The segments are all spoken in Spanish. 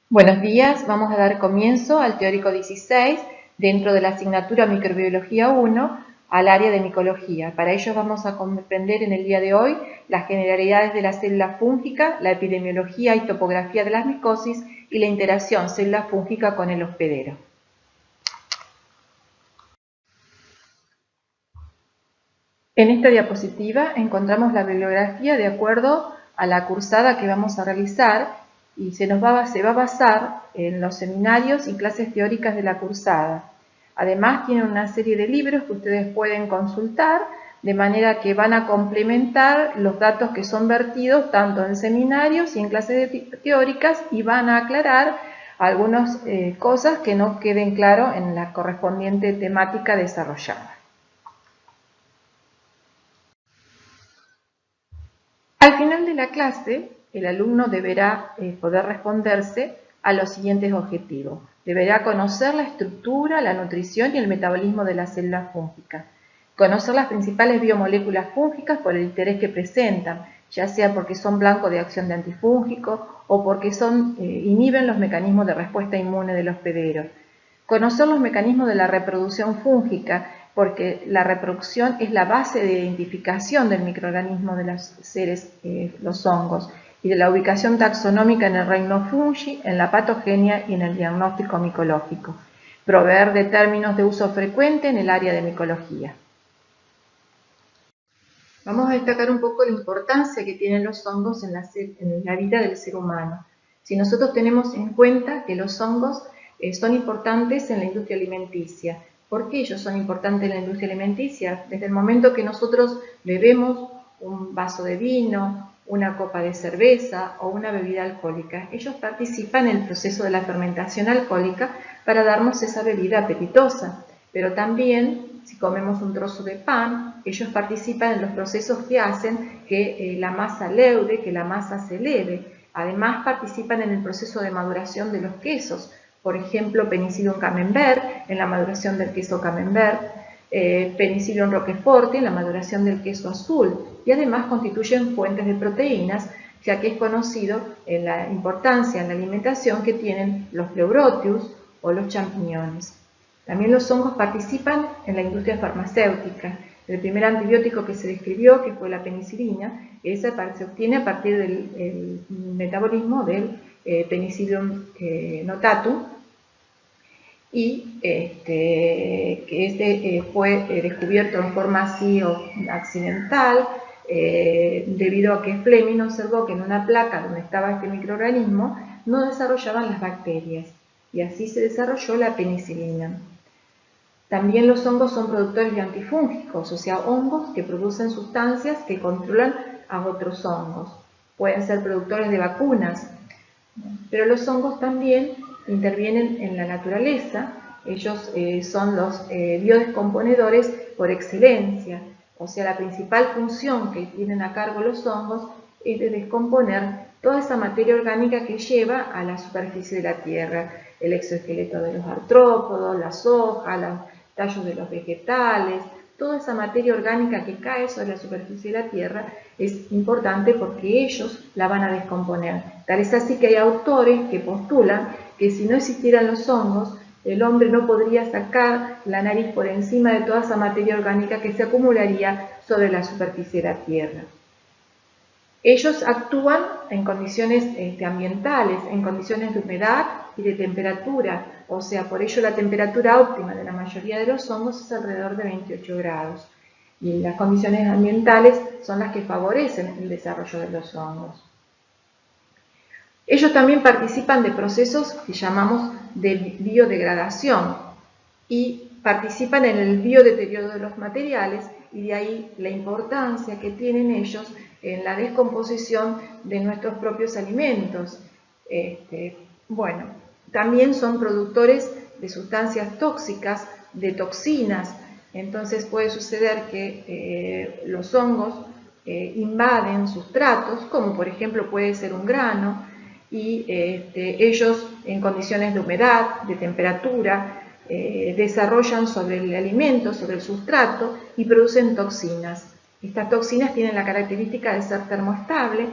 Buenos días, vamos a dar comienzo al teórico 16 dentro de la asignatura Microbiología 1 al área de micología. Para ello vamos a comprender en el día de hoy las generalidades de la célula fúngica, la epidemiología y topografía de las micosis y la interacción célula fúngica con el hospedero. En esta diapositiva encontramos la bibliografía de acuerdo a la cursada que vamos a realizar y se va a basar en los seminarios y clases teóricas de la cursada. Además tienen una serie de libros que ustedes pueden consultar, de manera que van a complementar los datos que son vertidos tanto en seminarios y en clases teóricas y van a aclarar algunas cosas que no queden claro en la correspondiente temática desarrollada. Al final de la clase, el alumno deberá poder responderse a los siguientes objetivos. Deberá conocer la estructura, la nutrición y el metabolismo de la célula fúngica. Conocer las principales biomoléculas fúngicas por el interés que presentan, ya sea porque son blanco de acción de antifúngicos o porque inhiben los mecanismos de respuesta inmune del hospedero. Conocer los mecanismos de la reproducción fúngica, porque la reproducción es la base de identificación del microorganismo de los seres, los hongos, y de la ubicación taxonómica en el reino fungi, en la patogenia y en el diagnóstico micológico. Proveer de términos de uso frecuente en el área de micología. Vamos a destacar un poco la importancia que tienen los hongos en la vida del ser humano. Si nosotros tenemos en cuenta que los hongos son importantes en la industria alimenticia. ¿Por qué ellos son importantes en la industria alimenticia? Desde el momento que nosotros bebemos un vaso de vino, una copa de cerveza o una bebida alcohólica, ellos participan en el proceso de la fermentación alcohólica para darnos esa bebida apetitosa, pero también si comemos un trozo de pan, ellos participan en los procesos que hacen que la masa leude, que la masa se eleve. Además participan en el proceso de maduración de los quesos, por ejemplo, Penicillium camembert, en la maduración del queso camembert, Penicillium roquefort, en la maduración del queso azul, y además constituyen fuentes de proteínas, ya que es conocido la importancia en la alimentación que tienen los pleurotius o los champiñones. También los hongos participan en la industria farmacéutica. El primer antibiótico que se describió, que fue la penicilina, se obtiene a partir del metabolismo del Penicillium notatum, y que fue descubierto en forma así accidental, debido a que Fleming observó que en una placa donde estaba este microorganismo no desarrollaban las bacterias, y así se desarrolló la penicilina. También los hongos son productores de antifúngicos, o sea, hongos que producen sustancias que controlan a otros hongos. Pueden ser productores de vacunas, pero los hongos también intervienen en la naturaleza. Ellos son los biodescomponedores por excelencia, o sea, la principal función que tienen a cargo los hongos es de descomponer toda esa materia orgánica que lleva a la superficie de la Tierra, el exoesqueleto de los artrópodos, las hojas, los tallos de los vegetales, toda esa materia orgánica que cae sobre la superficie de la Tierra es importante porque ellos la van a descomponer. Tal es así que hay autores que postulan que si no existieran los hongos, el hombre no podría sacar la nariz por encima de toda esa materia orgánica que se acumularía sobre la superficie de la Tierra. Ellos actúan en condiciones ambientales, en condiciones de humedad y de temperatura, o sea, por ello la temperatura óptima de la mayoría de los hongos es alrededor de 28 grados. Y las condiciones ambientales son las que favorecen el desarrollo de los hongos. Ellos también participan de procesos que llamamos de biodegradación y participan en el biodeterioro de los materiales, y de ahí la importancia que tienen ellos en la descomposición de nuestros propios alimentos. Bueno, también son productores de sustancias tóxicas, de toxinas. Entonces puede suceder que los hongos invaden sustratos, como por ejemplo puede ser un grano, y ellos en condiciones de humedad, de temperatura, desarrollan sobre el alimento, sobre el sustrato, y producen toxinas. Estas toxinas tienen la característica de ser termoestable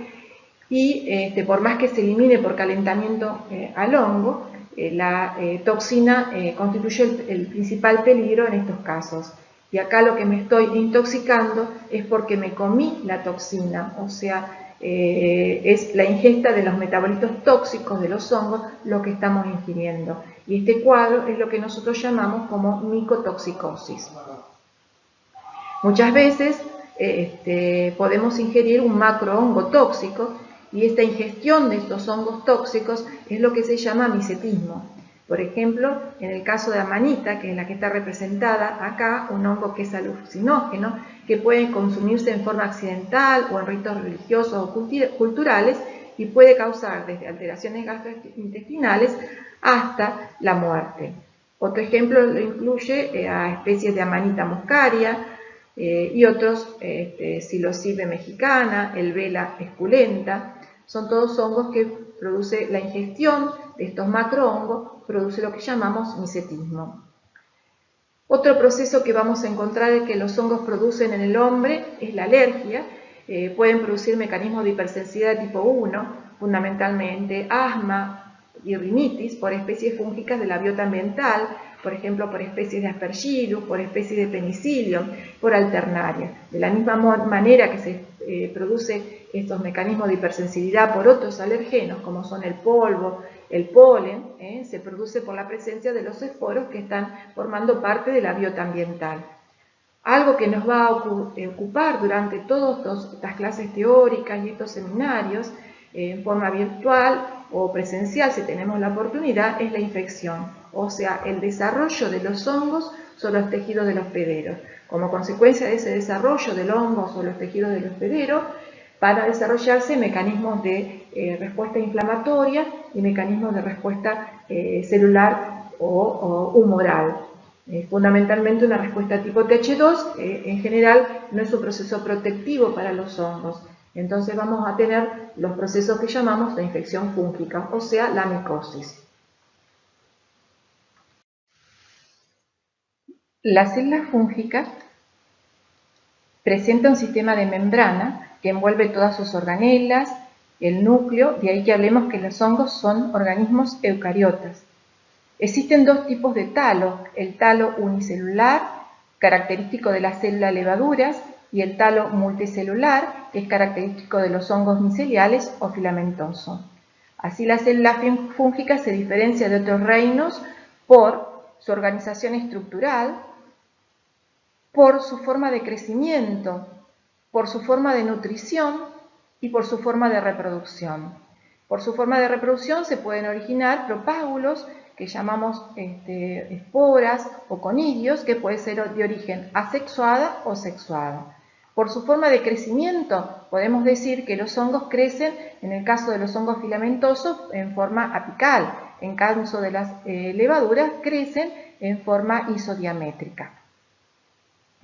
y por más que se elimine por calentamiento al hongo, la toxina constituye el principal peligro en estos casos. Y acá lo que me estoy intoxicando es porque me comí la toxina, o sea, es la ingesta de los metabolitos tóxicos de los hongos lo que estamos ingiriendo. Y este cuadro es lo que nosotros llamamos como micotoxicosis. Muchas veces podemos ingerir un macrohongo tóxico y esta ingestión de estos hongos tóxicos es lo que se llama micetismo. Por ejemplo, en el caso de amanita, que es la que está representada acá, un hongo que es alucinógeno, que puede consumirse en forma accidental o en ritos religiosos o culturales y puede causar desde alteraciones gastrointestinales hasta la muerte. Otro ejemplo lo incluye a especies de amanita muscaria y otros, psilocibe mexicana, el vela esculenta. Son todos hongos que produce la ingestión de estos macrohongos, produce lo que llamamos micetismo. Otro proceso que vamos a encontrar que los hongos producen en el hombre es la alergia. Pueden producir mecanismos de hipersensibilidad tipo 1, fundamentalmente asma y rinitis por especies fúngicas de la biota ambiental, por ejemplo, por especies de Aspergillus, por especies de Penicillium, por Alternaria. De la misma manera que se produce estos mecanismos de hipersensibilidad por otros alergenos, como son el polvo, el polen, se produce por la presencia de los esporos que están formando parte de la biota ambiental. Algo que nos va a ocupar durante todas estas clases teóricas y estos seminarios, en forma virtual o presencial, si tenemos la oportunidad, es la infección, o sea, el desarrollo de los hongos sobre los tejidos de los hospederos. Como consecuencia de ese desarrollo del hongo sobre los tejidos del hospedero, van a desarrollarse mecanismos de respuesta inflamatoria y mecanismos de respuesta celular o humoral. Fundamentalmente una respuesta tipo Th2, en general no es un proceso protectivo para los hongos. Entonces vamos a tener los procesos que llamamos de infección fúngica, o sea, la micosis. La célula fúngica presenta un sistema de membrana que envuelve todas sus organelas, el núcleo, de ahí que hablemos que los hongos son organismos eucariotas. Existen dos tipos de talo, el talo unicelular, característico de la célula levaduras, y el talo multicelular, que es característico de los hongos miceliales o filamentoso. Así la célula fúngica se diferencia de otros reinos por su organización estructural, por su forma de crecimiento, por su forma de nutrición y por su forma de reproducción. Por su forma de reproducción se pueden originar propágulos que llamamos esporas o conidios, que puede ser de origen asexuada o sexuada. Por su forma de crecimiento podemos decir que los hongos crecen, en el caso de los hongos filamentosos, en forma apical. En caso de las levaduras crecen en forma isodiamétrica.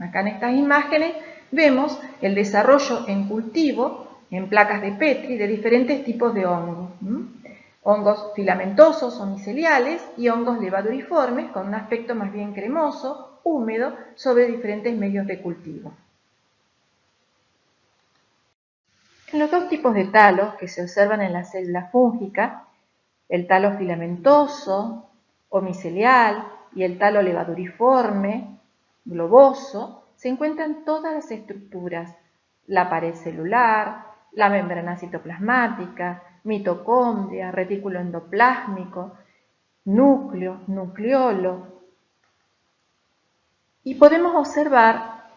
Acá en estas imágenes vemos el desarrollo en cultivo, en placas de Petri, de diferentes tipos de hongos. Hongos filamentosos o miceliales y hongos levaduriformes con un aspecto más bien cremoso, húmedo, sobre diferentes medios de cultivo. En los dos tipos de talos que se observan en la célula fúngica, el talo filamentoso o micelial y el talo levaduriforme, globoso, se encuentran todas las estructuras, la pared celular, la membrana citoplasmática, mitocondria, retículo endoplásmico, núcleo, nucleolo. Y podemos observar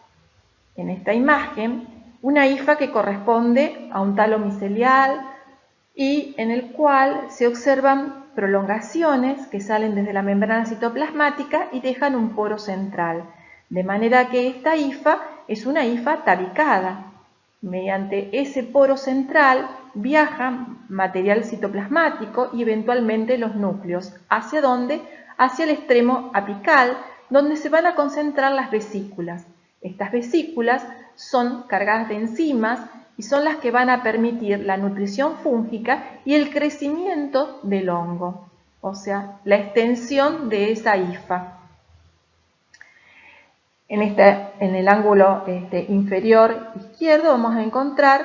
en esta imagen una hifa que corresponde a un talo micelial y en el cual se observan prolongaciones que salen desde la membrana citoplasmática y dejan un poro central. De manera que esta hifa es una hifa tabicada. Mediante ese poro central viaja material citoplasmático y eventualmente los núcleos. ¿Hacia dónde? Hacia el extremo apical, donde se van a concentrar las vesículas. Estas vesículas son cargadas de enzimas y son las que van a permitir la nutrición fúngica y el crecimiento del hongo, o sea, la extensión de esa hifa. En el ángulo inferior izquierdo vamos a encontrar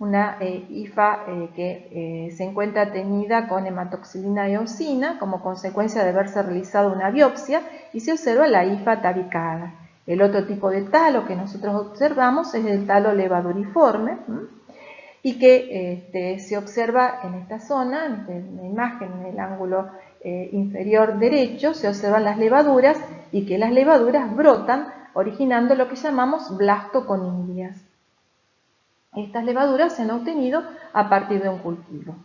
una hifa que se encuentra teñida con hematoxilina eosina como consecuencia de haberse realizado una biopsia y se observa la hifa tabicada. El otro tipo de talo que nosotros observamos es el talo levaduriforme y que se observa en esta zona, en la imagen, en el ángulo inferior derecho, se observan las levaduras y que las levaduras brotan originando lo que llamamos blastoconidias. Estas levaduras se han obtenido a partir de un cultivo.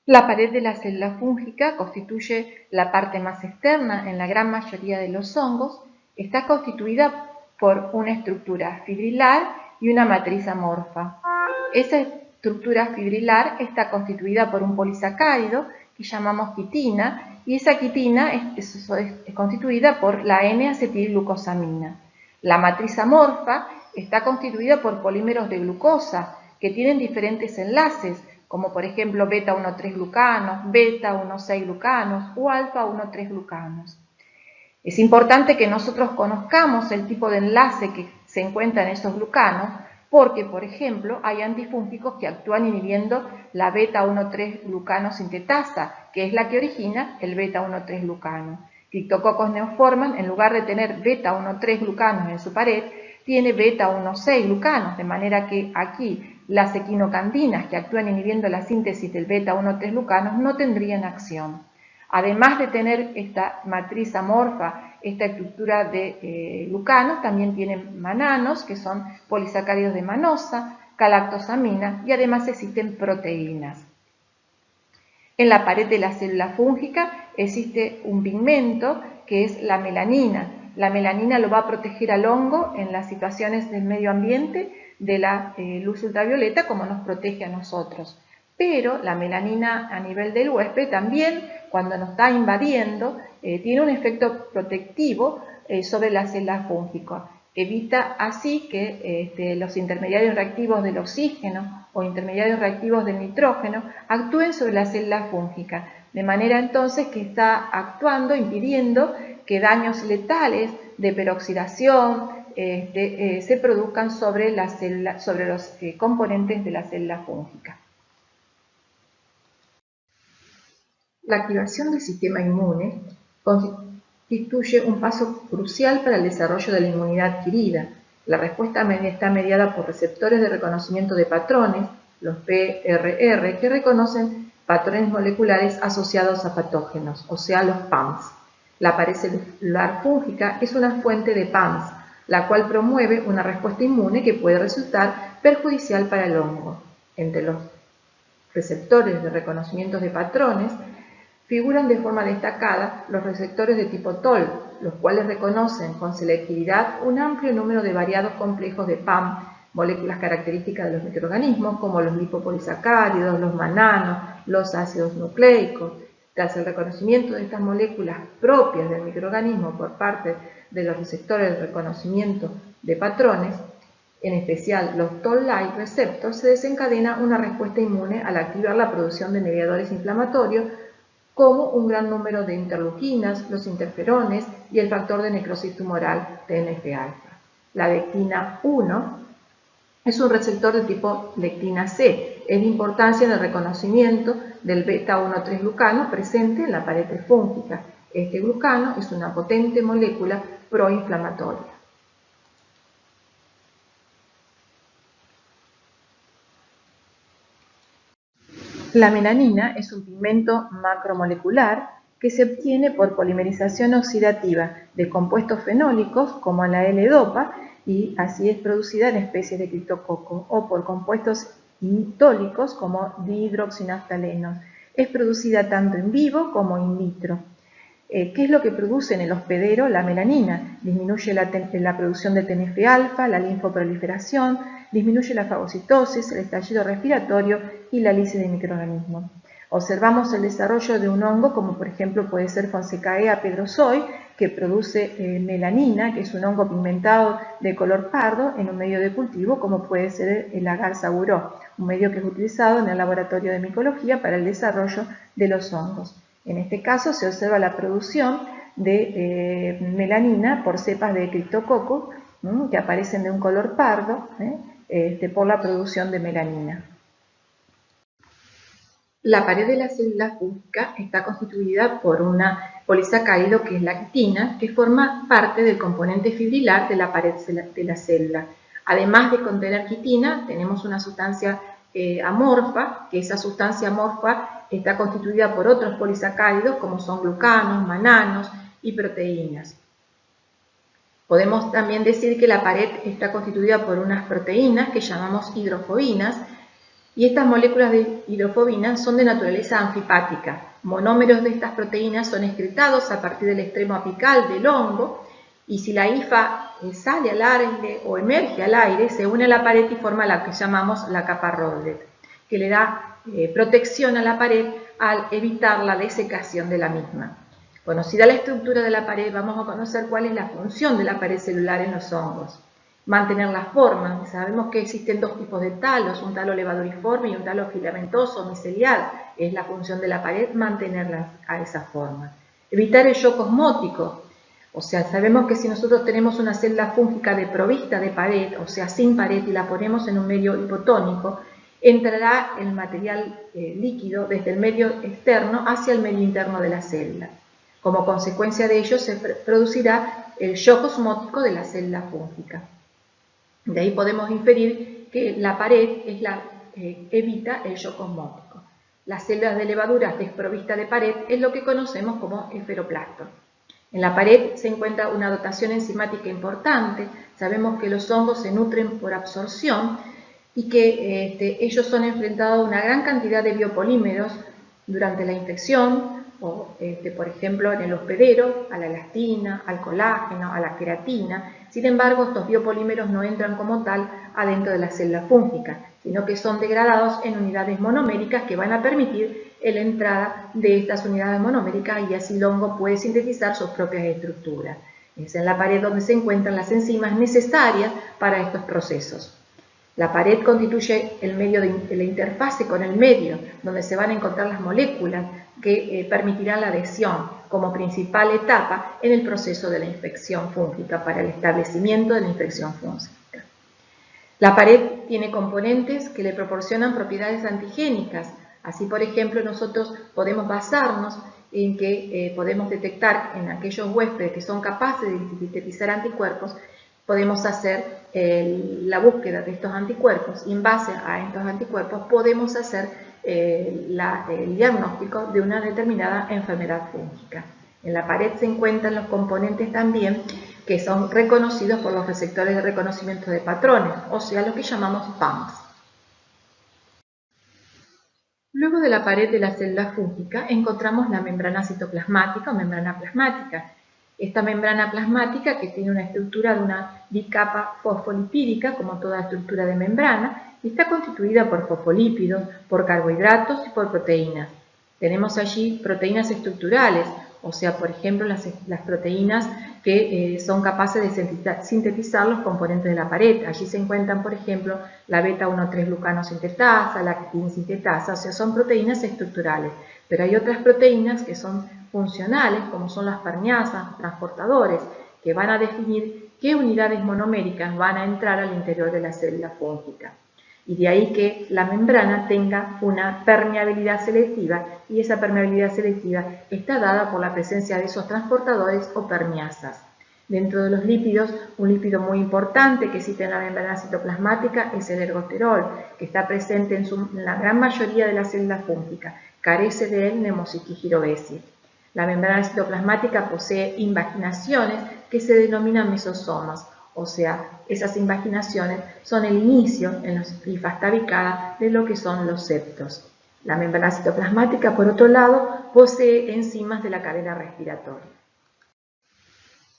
La pared de la célula fúngica constituye la parte más externa en la gran mayoría de los hongos. Está constituida por una estructura fibrilar y una matriz amorfa. Esa estructura fibrilar está constituida por un polisacárido que llamamos quitina y esa quitina es constituida por la N-acetilglucosamina. La matriz amorfa está constituida por polímeros de glucosa que tienen diferentes enlaces, como por ejemplo beta-1,3-glucanos, beta-1,6-glucanos o alfa-1,3-glucanos. Es importante que nosotros conozcamos el tipo de enlace que se encuentra en esos glucanos porque, por ejemplo, hay antifúngicos que actúan inhibiendo la beta-1,3-glucano sintetasa, que es la que origina el beta-1,3-glucano. Cryptococcus neoformans, en lugar de tener beta-1,3-glucanos en su pared, tiene beta-1,6-glucanos, de manera que aquí las equinocandinas que actúan inhibiendo la síntesis del beta-1,3-glucanos no tendrían acción. Además de tener esta matriz amorfa, esta estructura de glucanos, también tienen mananos, que son polisacáridos de manosa, galactosamina y además existen proteínas. En la pared de la célula fúngica existe un pigmento que es la melanina. La melanina lo va a proteger al hongo en las situaciones del medio ambiente de la luz ultravioleta como nos protege a nosotros. Pero la melanina a nivel del huésped también, cuando nos está invadiendo, tiene un efecto protectivo sobre la célula fúngica. Evita así que los intermediarios reactivos del oxígeno o intermediarios reactivos del nitrógeno actúen sobre la célula fúngica, de manera entonces que está actuando, impidiendo que daños letales de peroxidación se produzcan sobre los componentes de la célula fúngica. La activación del sistema inmune constituye un paso crucial para el desarrollo de la inmunidad adquirida. La respuesta está mediada por receptores de reconocimiento de patrones, los PRR, que reconocen patrones moleculares asociados a patógenos, o sea, los PAMs. La pared celular fúngica es una fuente de PAMs, la cual promueve una respuesta inmune que puede resultar perjudicial para el hongo. Entre los receptores de reconocimiento de patrones figuran de forma destacada los receptores de tipo TOL, los cuales reconocen con selectividad un amplio número de variados complejos de PAM, moléculas características de los microorganismos como los lipopolisacáridos, los mananos, los ácidos nucleicos. Tras el reconocimiento de estas moléculas propias del microorganismo por parte de los receptores de reconocimiento de patrones, en especial los Toll-like receptors, se desencadena una respuesta inmune al activar la producción de mediadores inflamatorios como un gran número de interleuquinas, los interferones y el factor de necrosis tumoral TNF-alfa. La lectina 1 es un receptor de tipo lectina C, es de importancia en el reconocimiento del beta-1,3-glucano presente en la pared fúngica. Este glucano es una potente molécula proinflamatoria. La melanina es un pigmento macromolecular que se obtiene por polimerización oxidativa de compuestos fenólicos como la L-dopa y así es producida en especies de criptococo o por compuestos indólicos como dihidroxinaftalenos. Es producida tanto en vivo como in vitro. ¿Qué es lo que produce en el hospedero? La melanina. Disminuye la producción de TNF-alfa, la linfoproliferación, disminuye la fagocitosis, el estallido respiratorio y la lisis de microorganismos. Observamos el desarrollo de un hongo como por ejemplo puede ser Fonsecaea pedrosoi, que produce melanina, que es un hongo pigmentado de color pardo en un medio de cultivo como puede ser el agar saguaro, un medio que es utilizado en el laboratorio de micología para el desarrollo de los hongos. En este caso se observa la producción de melanina por cepas de Cryptococcus que aparecen de un color pardo por la producción de melanina. La pared de la célula fúngica está constituida por una polisacárido que es la actina, que forma parte del componente fibrilar de la pared de la célula. Además de contener quitina, tenemos una sustancia amorfa, que esa sustancia amorfa está constituida por otros polisacáridos como son glucanos, mananos y proteínas. Podemos también decir que la pared está constituida por unas proteínas que llamamos hidrofobinas, y estas moléculas de hidrofobina son de naturaleza anfipática. Monómeros de estas proteínas son excretados a partir del extremo apical del hongo, y si la hifa sale al aire o emerge al aire, se une a la pared y forma la que llamamos la capa Rowlet, que le da protección a la pared al evitar la desecación de la misma. Conocida la estructura de la pared, vamos a conocer cuál es la función de la pared celular en los hongos. Mantener la forma. Sabemos que existen dos tipos de talos, un talo levaduriforme y un talo filamentoso micelial. Es la función de la pared mantenerla a esa forma. Evitar el shock osmótico. O sea, sabemos que si nosotros tenemos una célula fúngica desprovista de pared, o sea, sin pared, y la ponemos en un medio hipotónico, entrará el material líquido desde el medio externo hacia el medio interno de la célula. Como consecuencia de ello se producirá el shock osmótico de la célula fúngica. De ahí podemos inferir que la pared es la evita el shock osmótico. Las células de levaduras desprovistas de pared es lo que conocemos como esferoplasto. En la pared se encuentra una dotación enzimática importante. Sabemos que los hongos se nutren por absorción y que ellos son enfrentados a una gran cantidad de biopolímeros durante la infección, o por ejemplo en el hospedero, a la elastina, al colágeno, a la queratina. Sin embargo, estos biopolímeros no entran como tal adentro de la célula fúngica, sino que son degradados en unidades monoméricas que van a permitir la entrada de estas unidades monoméricas, y así el hongo puede sintetizar sus propias estructuras. Es en la pared donde se encuentran las enzimas necesarias para estos procesos. La pared constituye el medio de la interfase con el medio, donde se van a encontrar las moléculas que permitirán la adhesión como principal etapa en el proceso de la infección fúngica para el establecimiento de la infección fúngica. La pared tiene componentes que le proporcionan propiedades antigénicas. Así, por ejemplo, nosotros podemos basarnos en que podemos detectar en aquellos huéspedes que son capaces de sintetizar anticuerpos, podemos hacer la búsqueda de estos anticuerpos, y en base a estos anticuerpos podemos hacer el diagnóstico de una determinada enfermedad fúngica. En la pared se encuentran los componentes también que son reconocidos por los receptores de reconocimiento de patrones, o sea, lo que llamamos PAMs. Luego de la pared de la célula fúngica encontramos la membrana citoplasmática o membrana plasmática. Esta membrana plasmática, que tiene una estructura de una bicapa fosfolipídica, como toda estructura de membrana, está constituida por fosfolípidos, por carbohidratos y por proteínas. Tenemos allí proteínas estructurales, o sea, por ejemplo, las proteínas que son capaces de sintetizar los componentes de la pared. Allí se encuentran, por ejemplo, la beta-1,3-glucanosintetasa, la actinsintetasa, o sea, son proteínas estructurales. Pero hay otras proteínas que son funcionales, como son las permeasas, transportadores, que van a definir qué unidades monoméricas van a entrar al interior de la célula fúngica. Y de ahí que la membrana tenga una permeabilidad selectiva, y esa permeabilidad selectiva está dada por la presencia de esos transportadores o permeasas. Dentro de los lípidos, un lípido muy importante que existe en la membrana citoplasmática es el ergosterol, que está presente en la gran mayoría de las células fúngicas. Carece de él Nemocicligirobesia. La membrana citoplasmática posee invaginaciones que se denominan mesosomas, o sea, esas invaginaciones son el inicio en la hifa tabicada de lo que son los septos. La membrana citoplasmática, por otro lado, posee enzimas de la cadena respiratoria.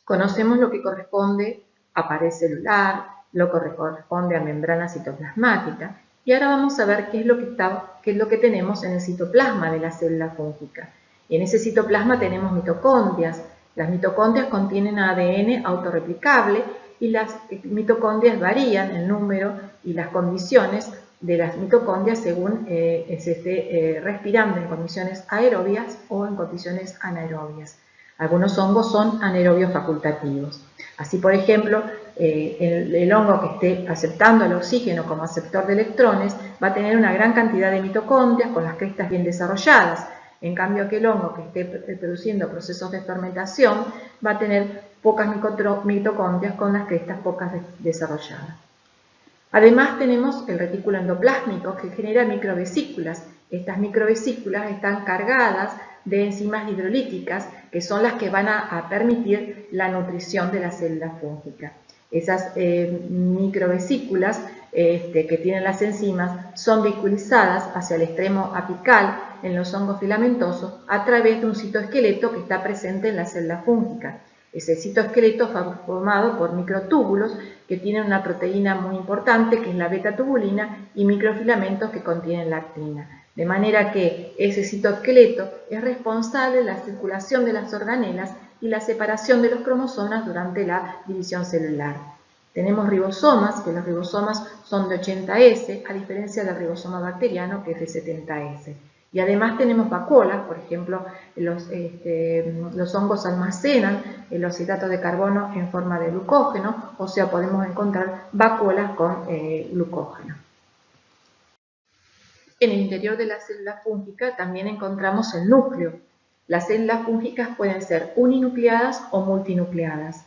Conocemos lo que corresponde a pared celular, lo que corresponde a membrana citoplasmática, y ahora vamos a ver qué es lo que tenemos en el citoplasma de la célula fúngica. Y en ese citoplasma tenemos mitocondrias. Las mitocondrias contienen ADN autorreplicable, y las mitocondrias varían el número y las condiciones de las mitocondrias según se esté respirando en condiciones aerobias o en condiciones anaerobias. Algunos hongos son anaerobios facultativos. Así, por ejemplo, el hongo que esté aceptando el oxígeno como aceptor de electrones va a tener una gran cantidad de mitocondrias con las crestas bien desarrolladas. En cambio, aquel hongo que esté produciendo procesos de fermentación va a tener pocas mitocondrias con las crestas pocas desarrolladas. Además tenemos el retículo endoplásmico que genera microvesículas. Estas microvesículas están cargadas de enzimas hidrolíticas que son las que van a permitir la nutrición de la célula fúngica. Esas microvesículas que tienen las enzimas son vehiculizadas hacia el extremo apical en los hongos filamentosos a través de un citoesqueleto que está presente en la célula fúngica. Ese citoesqueleto está formado por microtúbulos que tienen una proteína muy importante que es la beta-tubulina y microfilamentos que contienen lactina. De manera que ese citoesqueleto es responsable de la circulación de las organelas y la separación de los cromosomas durante la división celular. Tenemos ribosomas, que los ribosomas son de 80S, a diferencia del ribosoma bacteriano que es de 70S. Y además tenemos vacuolas, por ejemplo, los hongos almacenan los hidratos de carbono en forma de glucógeno, o sea, podemos encontrar vacuolas con glucógeno. En el interior de la célula fúngica también encontramos el núcleo. Las células fúngicas pueden ser uninucleadas o multinucleadas.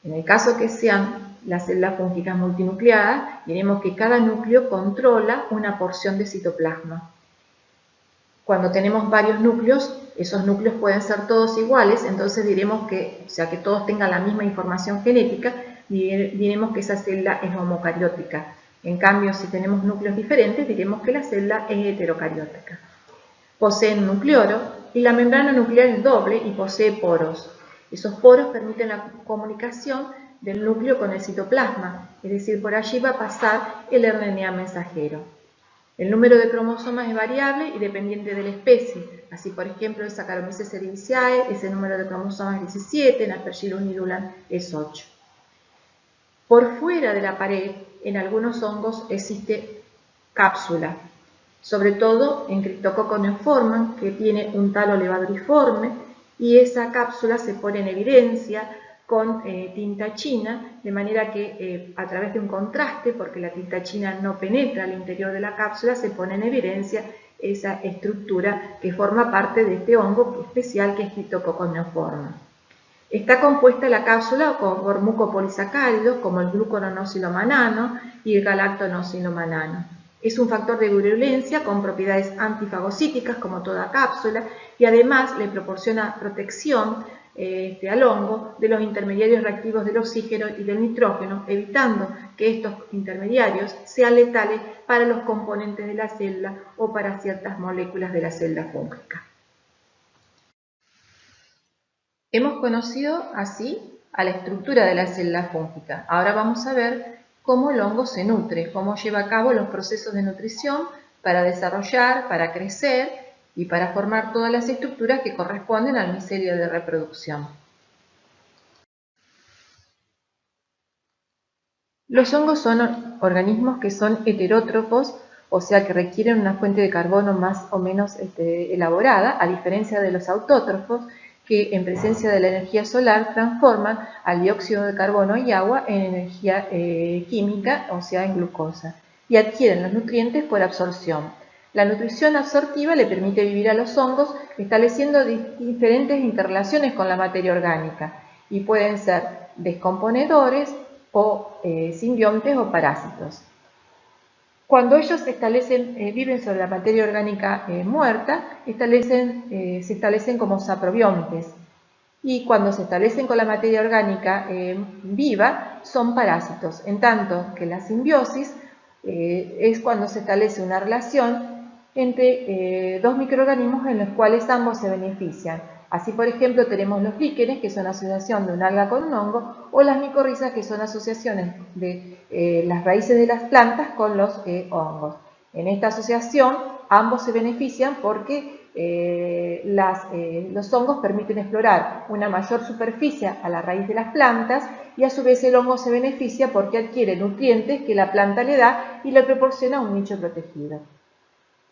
En el caso que sean las células fúngicas multinucleadas, diremos que cada núcleo controla una porción de citoplasma. Cuando tenemos varios núcleos, esos núcleos pueden ser todos iguales, entonces diremos que, o sea, que todos tengan la misma información genética, diremos que esa célula es homocariótica. En cambio, si tenemos núcleos diferentes, diremos que la célula es heterocariótica. Poseen nucleolo y la membrana nuclear es doble y posee poros. Esos poros permiten la comunicación del núcleo con el citoplasma, es decir, por allí va a pasar el RNA mensajero. El número de cromosomas es variable y dependiente de la especie. Así, por ejemplo, en Saccharomyces cerevisiae, ese número de cromosomas es 17, en Aspergillus nidulan es 8. Por fuera de la pared, en algunos hongos existe cápsula, sobre todo en Cryptococcus neoformans, que tiene un talo levaduriforme, y esa cápsula se pone en evidencia con tinta china, de manera que a través de un contraste, porque la tinta china no penetra al interior de la cápsula, se pone en evidencia esa estructura que forma parte de este hongo especial que es Cryptococcus neoformans. Está compuesta la cápsula por mucopolisacáridos como el gluconosilomannano y el galactonosilomannano. Es un factor de virulencia con propiedades antifagocíticas como toda cápsula y además le proporciona protección al hongo de los intermediarios reactivos del oxígeno y del nitrógeno, evitando que estos intermediarios sean letales para los componentes de la célula o para ciertas moléculas de la célula fúngica. Hemos conocido así a la estructura de la célula fúngica. Ahora vamos a ver cómo el hongo se nutre, cómo lleva a cabo los procesos de nutrición para desarrollar, para crecer y para formar todas las estructuras que corresponden al micelio de reproducción. Los hongos son organismos que son heterótrofos, o sea que requieren una fuente de carbono más o menos elaborada, a diferencia de los autótrofos, que en presencia de la energía solar transforman al dióxido de carbono y agua en energía química, o sea en glucosa, y adquieren los nutrientes por absorción. La nutrición absortiva le permite vivir a los hongos estableciendo diferentes interrelaciones con la materia orgánica y pueden ser descomponedores o simbiontes o parásitos. Cuando ellos viven sobre la materia orgánica muerta, se establecen como saprobiontes. Y cuando se establecen con la materia orgánica viva, son parásitos. En tanto que la simbiosis es cuando se establece una relación entre dos microorganismos en los cuales ambos se benefician. Así, por ejemplo, tenemos los líquenes, que son asociación de un alga con un hongo, o las micorrizas, que son asociaciones de las raíces de las plantas con los hongos. En esta asociación, ambos se benefician porque los hongos permiten explorar una mayor superficie a la raíz de las plantas y a su vez el hongo se beneficia porque adquiere nutrientes que la planta le da y le proporciona un nicho protegido.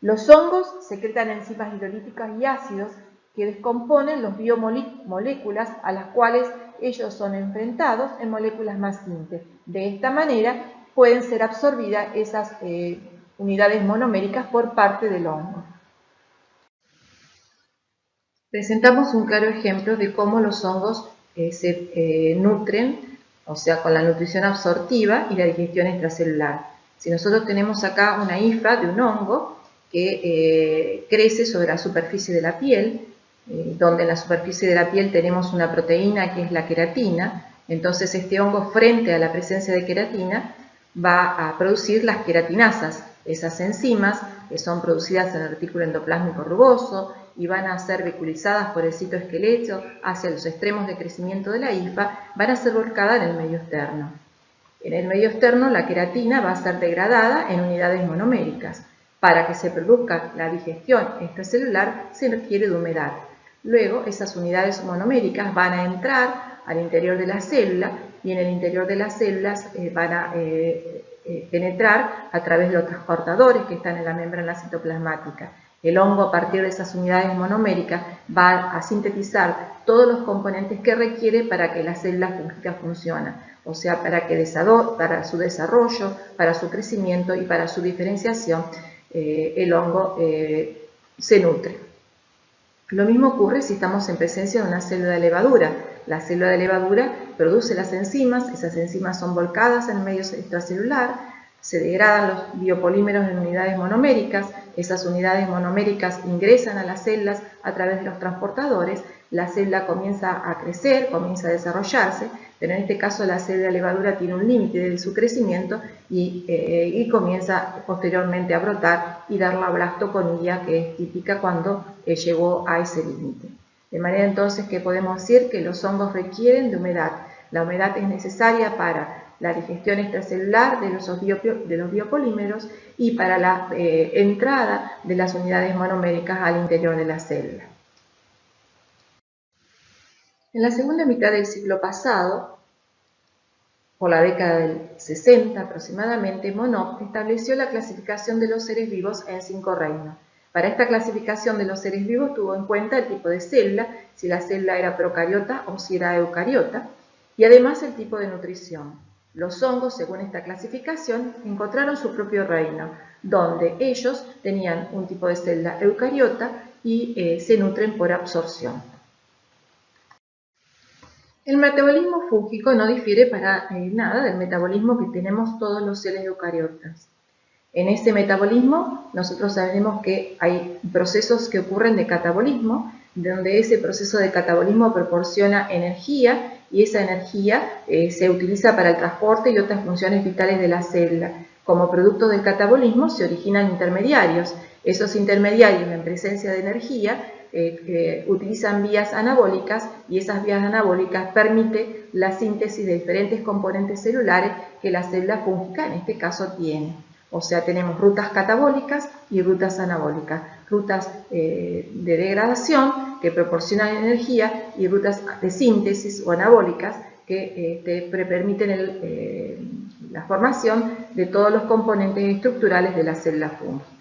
Los hongos secretan enzimas hidrolíticas y ácidos que descomponen los biomoléculas a las cuales ellos son enfrentados en moléculas más simples. De esta manera pueden ser absorbidas esas unidades monoméricas por parte del hongo. Presentamos un claro ejemplo de cómo los hongos se nutren, o sea, con la nutrición absortiva y la digestión extracelular. Si nosotros tenemos acá una hifa de un hongo que crece sobre la superficie de la piel, donde en la superficie de la piel tenemos una proteína que es la queratina, entonces este hongo, frente a la presencia de queratina, va a producir las queratinasas, esas enzimas que son producidas en el retículo endoplásmico rugoso y van a ser vehiculizadas por el citoesqueleto hacia los extremos de crecimiento de la hifa, van a ser volcadas en el medio externo. En el medio externo la queratina va a ser degradada en unidades monoméricas. Para que se produzca la digestión extracelular se requiere de humedad. Luego esas unidades monoméricas van a entrar al interior de la célula y en el interior de las células van a penetrar a través de los transportadores que están en la membrana citoplasmática. El hongo, a partir de esas unidades monoméricas, va a sintetizar todos los componentes que requiere para que la célula fúngica funcione, o sea, para su desarrollo, para su crecimiento y para su diferenciación, el hongo se nutre. Lo mismo ocurre si estamos en presencia de una célula de levadura. La célula de levadura produce las enzimas, esas enzimas son volcadas en el medio extracelular, se degradan los biopolímeros en unidades monoméricas, esas unidades monoméricas ingresan a las células a través de los transportadores, la célula comienza a crecer, comienza a desarrollarse, pero en este caso la célula de levadura tiene un límite de su crecimiento y comienza posteriormente a brotar y dar la blastoconía, que es típica cuando llegó a ese límite. De manera entonces que podemos decir que los hongos requieren de humedad. La humedad es necesaria para la digestión extracelular de los biopolímeros y para la entrada de las unidades monoméricas al interior de la célula. En la segunda mitad del siglo pasado, por la década del 60 aproximadamente, Monod estableció la clasificación de los seres vivos en 5 reinos. Para esta clasificación de los seres vivos tuvo en cuenta el tipo de célula, si la célula era procariota o si era eucariota, y además el tipo de nutrición. Los hongos, según esta clasificación, encontraron su propio reino, donde ellos tenían un tipo de célula eucariota y se nutren por absorción. El metabolismo fúngico no difiere para nada del metabolismo que tenemos todos los seres eucariotas. En este metabolismo nosotros sabemos que hay procesos que ocurren de catabolismo, donde ese proceso de catabolismo proporciona energía y esa energía se utiliza para el transporte y otras funciones vitales de la célula. Como producto del catabolismo se originan intermediarios. Esos intermediarios, en presencia de energía, utilizan vías anabólicas y esas vías anabólicas permiten la síntesis de diferentes componentes celulares que la célula fúngica en este caso tiene. O sea, tenemos rutas catabólicas y rutas anabólicas, rutas de degradación que proporcionan energía y rutas de síntesis o anabólicas que permiten la formación de todos los componentes estructurales de la célula fúngica.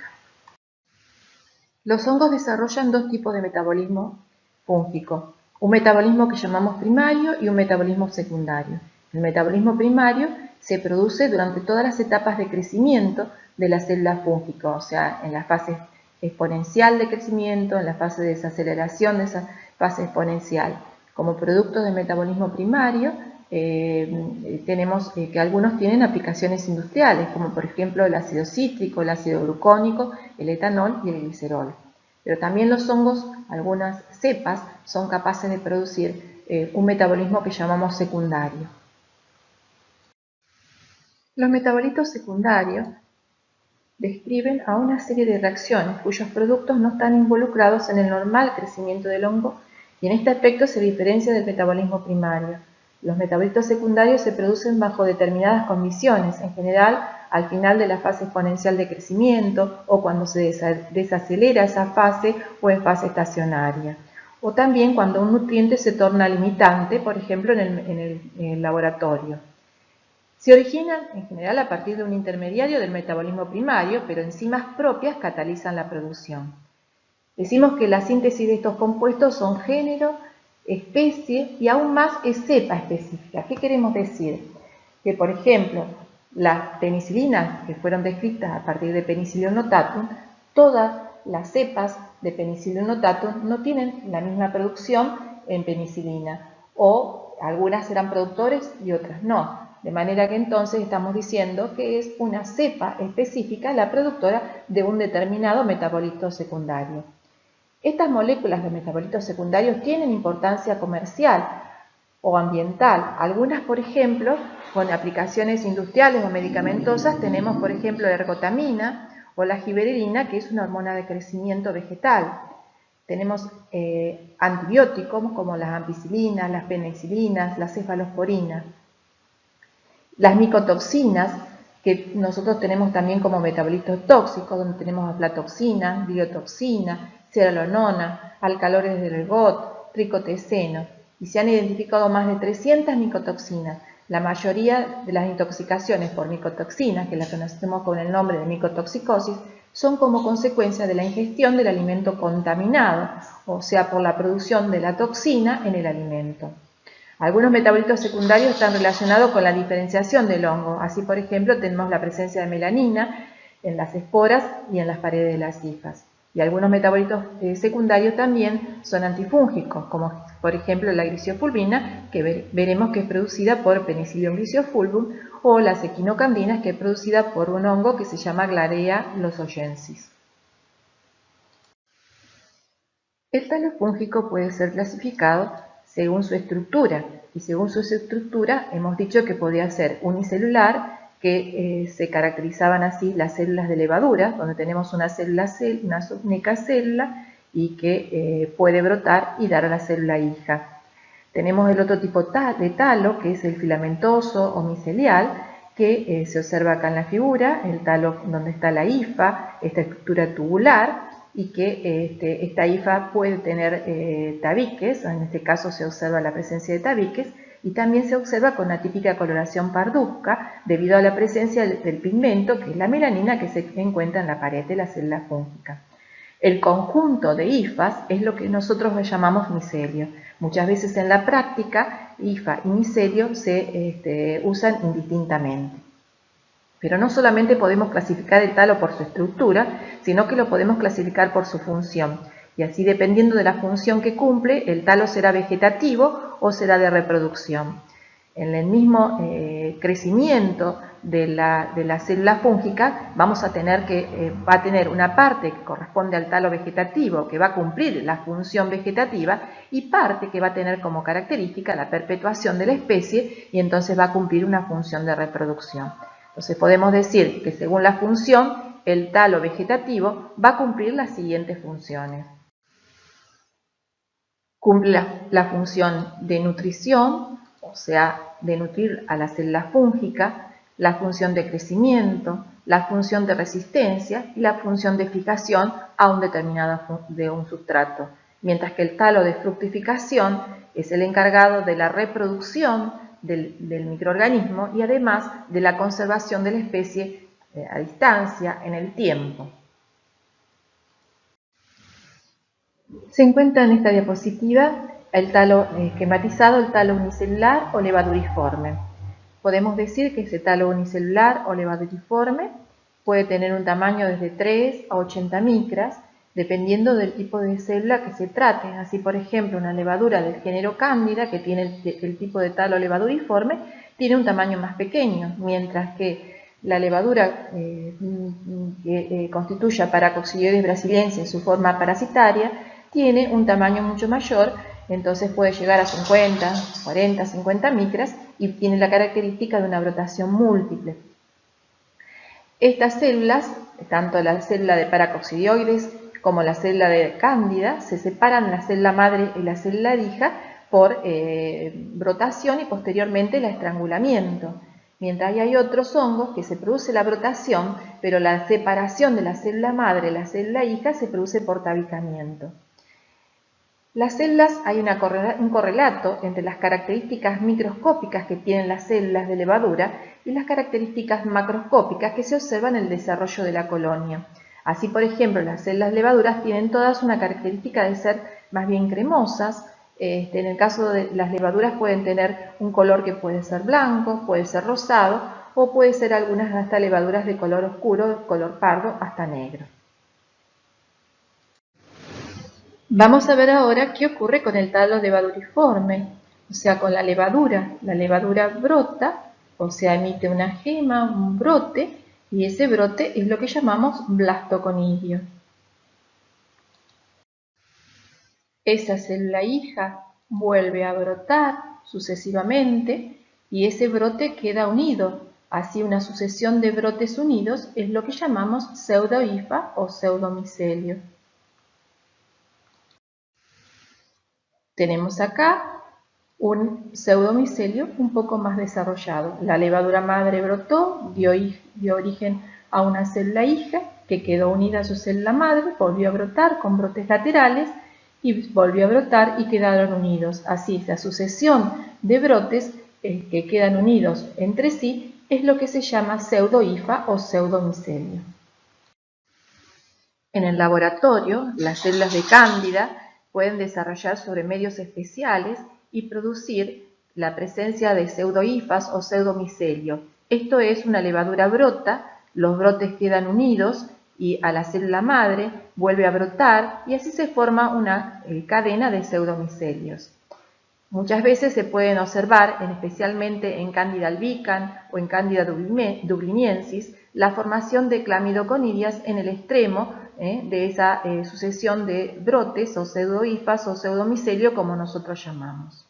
Los hongos desarrollan dos tipos de metabolismo fúngico, un metabolismo que llamamos primario y un metabolismo secundario. El metabolismo primario se produce durante todas las etapas de crecimiento de la célula fúngica, o sea, en la fase exponencial de crecimiento, en la fase de desaceleración de esa fase exponencial. Como producto del metabolismo primario, tenemos que algunos tienen aplicaciones industriales, como por ejemplo el ácido cítrico, el ácido glucónico, el etanol y el glicerol. Pero también los hongos, algunas cepas, son capaces de producir un metabolismo que llamamos secundario. Los metabolitos secundarios describen a una serie de reacciones cuyos productos no están involucrados en el normal crecimiento del hongo y en este aspecto se diferencia del metabolismo primario. Los metabolitos secundarios se producen bajo determinadas condiciones, en general al final de la fase exponencial de crecimiento o cuando se desacelera esa fase o en fase estacionaria. O también cuando un nutriente se torna limitante, por ejemplo en el laboratorio. Se originan en general a partir de un intermediario del metabolismo primario, pero enzimas propias catalizan la producción. Decimos que la síntesis de estos compuestos son género, especie y aún más es cepa específica. ¿Qué queremos decir? Que, por ejemplo, las penicilinas que fueron descritas a partir de Penicillium notatum, todas las cepas de Penicillium notatum no tienen la misma producción en penicilina, o algunas serán productores y otras no. De manera que entonces estamos diciendo que es una cepa específica la productora de un determinado metabolito secundario. Estas moléculas de metabolitos secundarios tienen importancia comercial o ambiental. Algunas, por ejemplo, con aplicaciones industriales o medicamentosas, tenemos, por ejemplo, la ergotamina o la giberelina, que es una hormona de crecimiento vegetal. Tenemos antibióticos como las ampicilinas, las penicilinas, las cefalosporinas. Las micotoxinas, que nosotros tenemos también como metabolitos tóxicos, donde tenemos aflatoxina, gliotoxina, cerealonona, alcaloides del ergot, tricoteseno, y se han identificado más de 300 micotoxinas. La mayoría de las intoxicaciones por micotoxinas, que las conocemos con el nombre de micotoxicosis, son como consecuencia de la ingestión del alimento contaminado, o sea, por la producción de la toxina en el alimento. Algunos metabolitos secundarios están relacionados con la diferenciación del hongo. Así, por ejemplo, tenemos la presencia de melanina en las esporas y en las paredes de las hifas. Y algunos metabolitos secundarios también son antifúngicos, como por ejemplo la gliciofulvina, que veremos que es producida por Penicillium gliciofulvum, o las equinocandinas, que es producida por un hongo que se llama Glarea lozonensis. El talo fúngico puede ser clasificado según su estructura, y según su estructura hemos dicho que podía ser unicelular, que se caracterizaban así las células de levadura, donde tenemos una única célula y que puede brotar y dar a la célula hija. Tenemos el otro tipo de talo, que es el filamentoso o micelial, que se observa acá en la figura, el talo donde está la hifa, esta estructura tubular, y que esta hifa puede tener tabiques, en este caso se observa la presencia de tabiques, y también se observa con la típica coloración parduzca debido a la presencia del pigmento, que es la melanina, que se encuentra en la pared de la célula fúngica. El conjunto de hifas es lo que nosotros llamamos micelio. Muchas veces en la práctica, hifa y micelio se usan indistintamente. Pero no solamente podemos clasificar el talo por su estructura, sino que lo podemos clasificar por su función. Y así, dependiendo de la función que cumple, el talo será vegetativo o será de reproducción. En el mismo crecimiento de la célula fúngica vamos a tener va a tener una parte que corresponde al talo vegetativo, que va a cumplir la función vegetativa, y parte que va a tener como característica la perpetuación de la especie, y entonces va a cumplir una función de reproducción. Entonces podemos decir que según la función, el talo vegetativo va a cumplir las siguientes funciones. Cumple la función de nutrición, o sea, de nutrir a la célula fúngica, la función de crecimiento, la función de resistencia y la función de fijación a un determinado de un sustrato, mientras que el talo de fructificación es el encargado de la reproducción del microorganismo y además de la conservación de la especie a distancia en el tiempo. Se encuentra en esta diapositiva el talo esquematizado, el talo unicelular o levaduriforme. Podemos decir que ese talo unicelular o levaduriforme puede tener un tamaño desde 3 a 80 micras, dependiendo del tipo de célula que se trate. Así, por ejemplo, una levadura del género Cándida, que tiene el tipo de talo levaduriforme, tiene un tamaño más pequeño, mientras que la levadura que constituye a Paracoccidioides brasiliensis en su forma parasitaria tiene un tamaño mucho mayor, entonces puede llegar a 50, 40, 50 micras y tiene la característica de una brotación múltiple. Estas células, tanto la célula de Paracoccidioides como la célula de Cándida, se separan la célula madre y la célula hija por brotación y posteriormente el estrangulamiento. Mientras hay otros hongos que se produce la brotación, pero la separación de la célula madre y la célula hija se produce por tabicamiento. Las células, hay un correlato entre las características microscópicas que tienen las células de levadura y las características macroscópicas que se observan en el desarrollo de la colonia. Así, por ejemplo, las células levaduras tienen todas una característica de ser más bien cremosas. En el caso de las levaduras pueden tener un color que puede ser blanco, puede ser rosado o puede ser algunas hasta levaduras de color oscuro, color pardo, hasta negro. Vamos a ver ahora qué ocurre con el talo levaduriforme, o sea, con la levadura. La levadura brota, o sea, emite una gema, un brote, y ese brote es lo que llamamos blastoconidio. Esa célula hija vuelve a brotar sucesivamente y ese brote queda unido. Así, una sucesión de brotes unidos es lo que llamamos pseudohifa o pseudomicelio. Tenemos acá un pseudomicelio un poco más desarrollado. La levadura madre brotó, dio origen a una célula hija que quedó unida a su célula madre, volvió a brotar con brotes laterales y volvió a brotar y quedaron unidos. Así, la sucesión de brotes que quedan unidos entre sí es lo que se llama pseudohifa o pseudomicelio. En el laboratorio, las células de Cándida pueden desarrollar sobre medios especiales y producir la presencia de pseudohifas o pseudomicelio. Esto es, una levadura brota, los brotes quedan unidos y a la célula madre vuelve a brotar y así se forma una cadena de pseudomicelios. Muchas veces se pueden observar, especialmente en Candida albicans o en Candida dubliniensis, la formación de clamidoconidias en el extremo de esa sucesión de brotes o pseudohifas o pseudomicelio, como nosotros llamamos,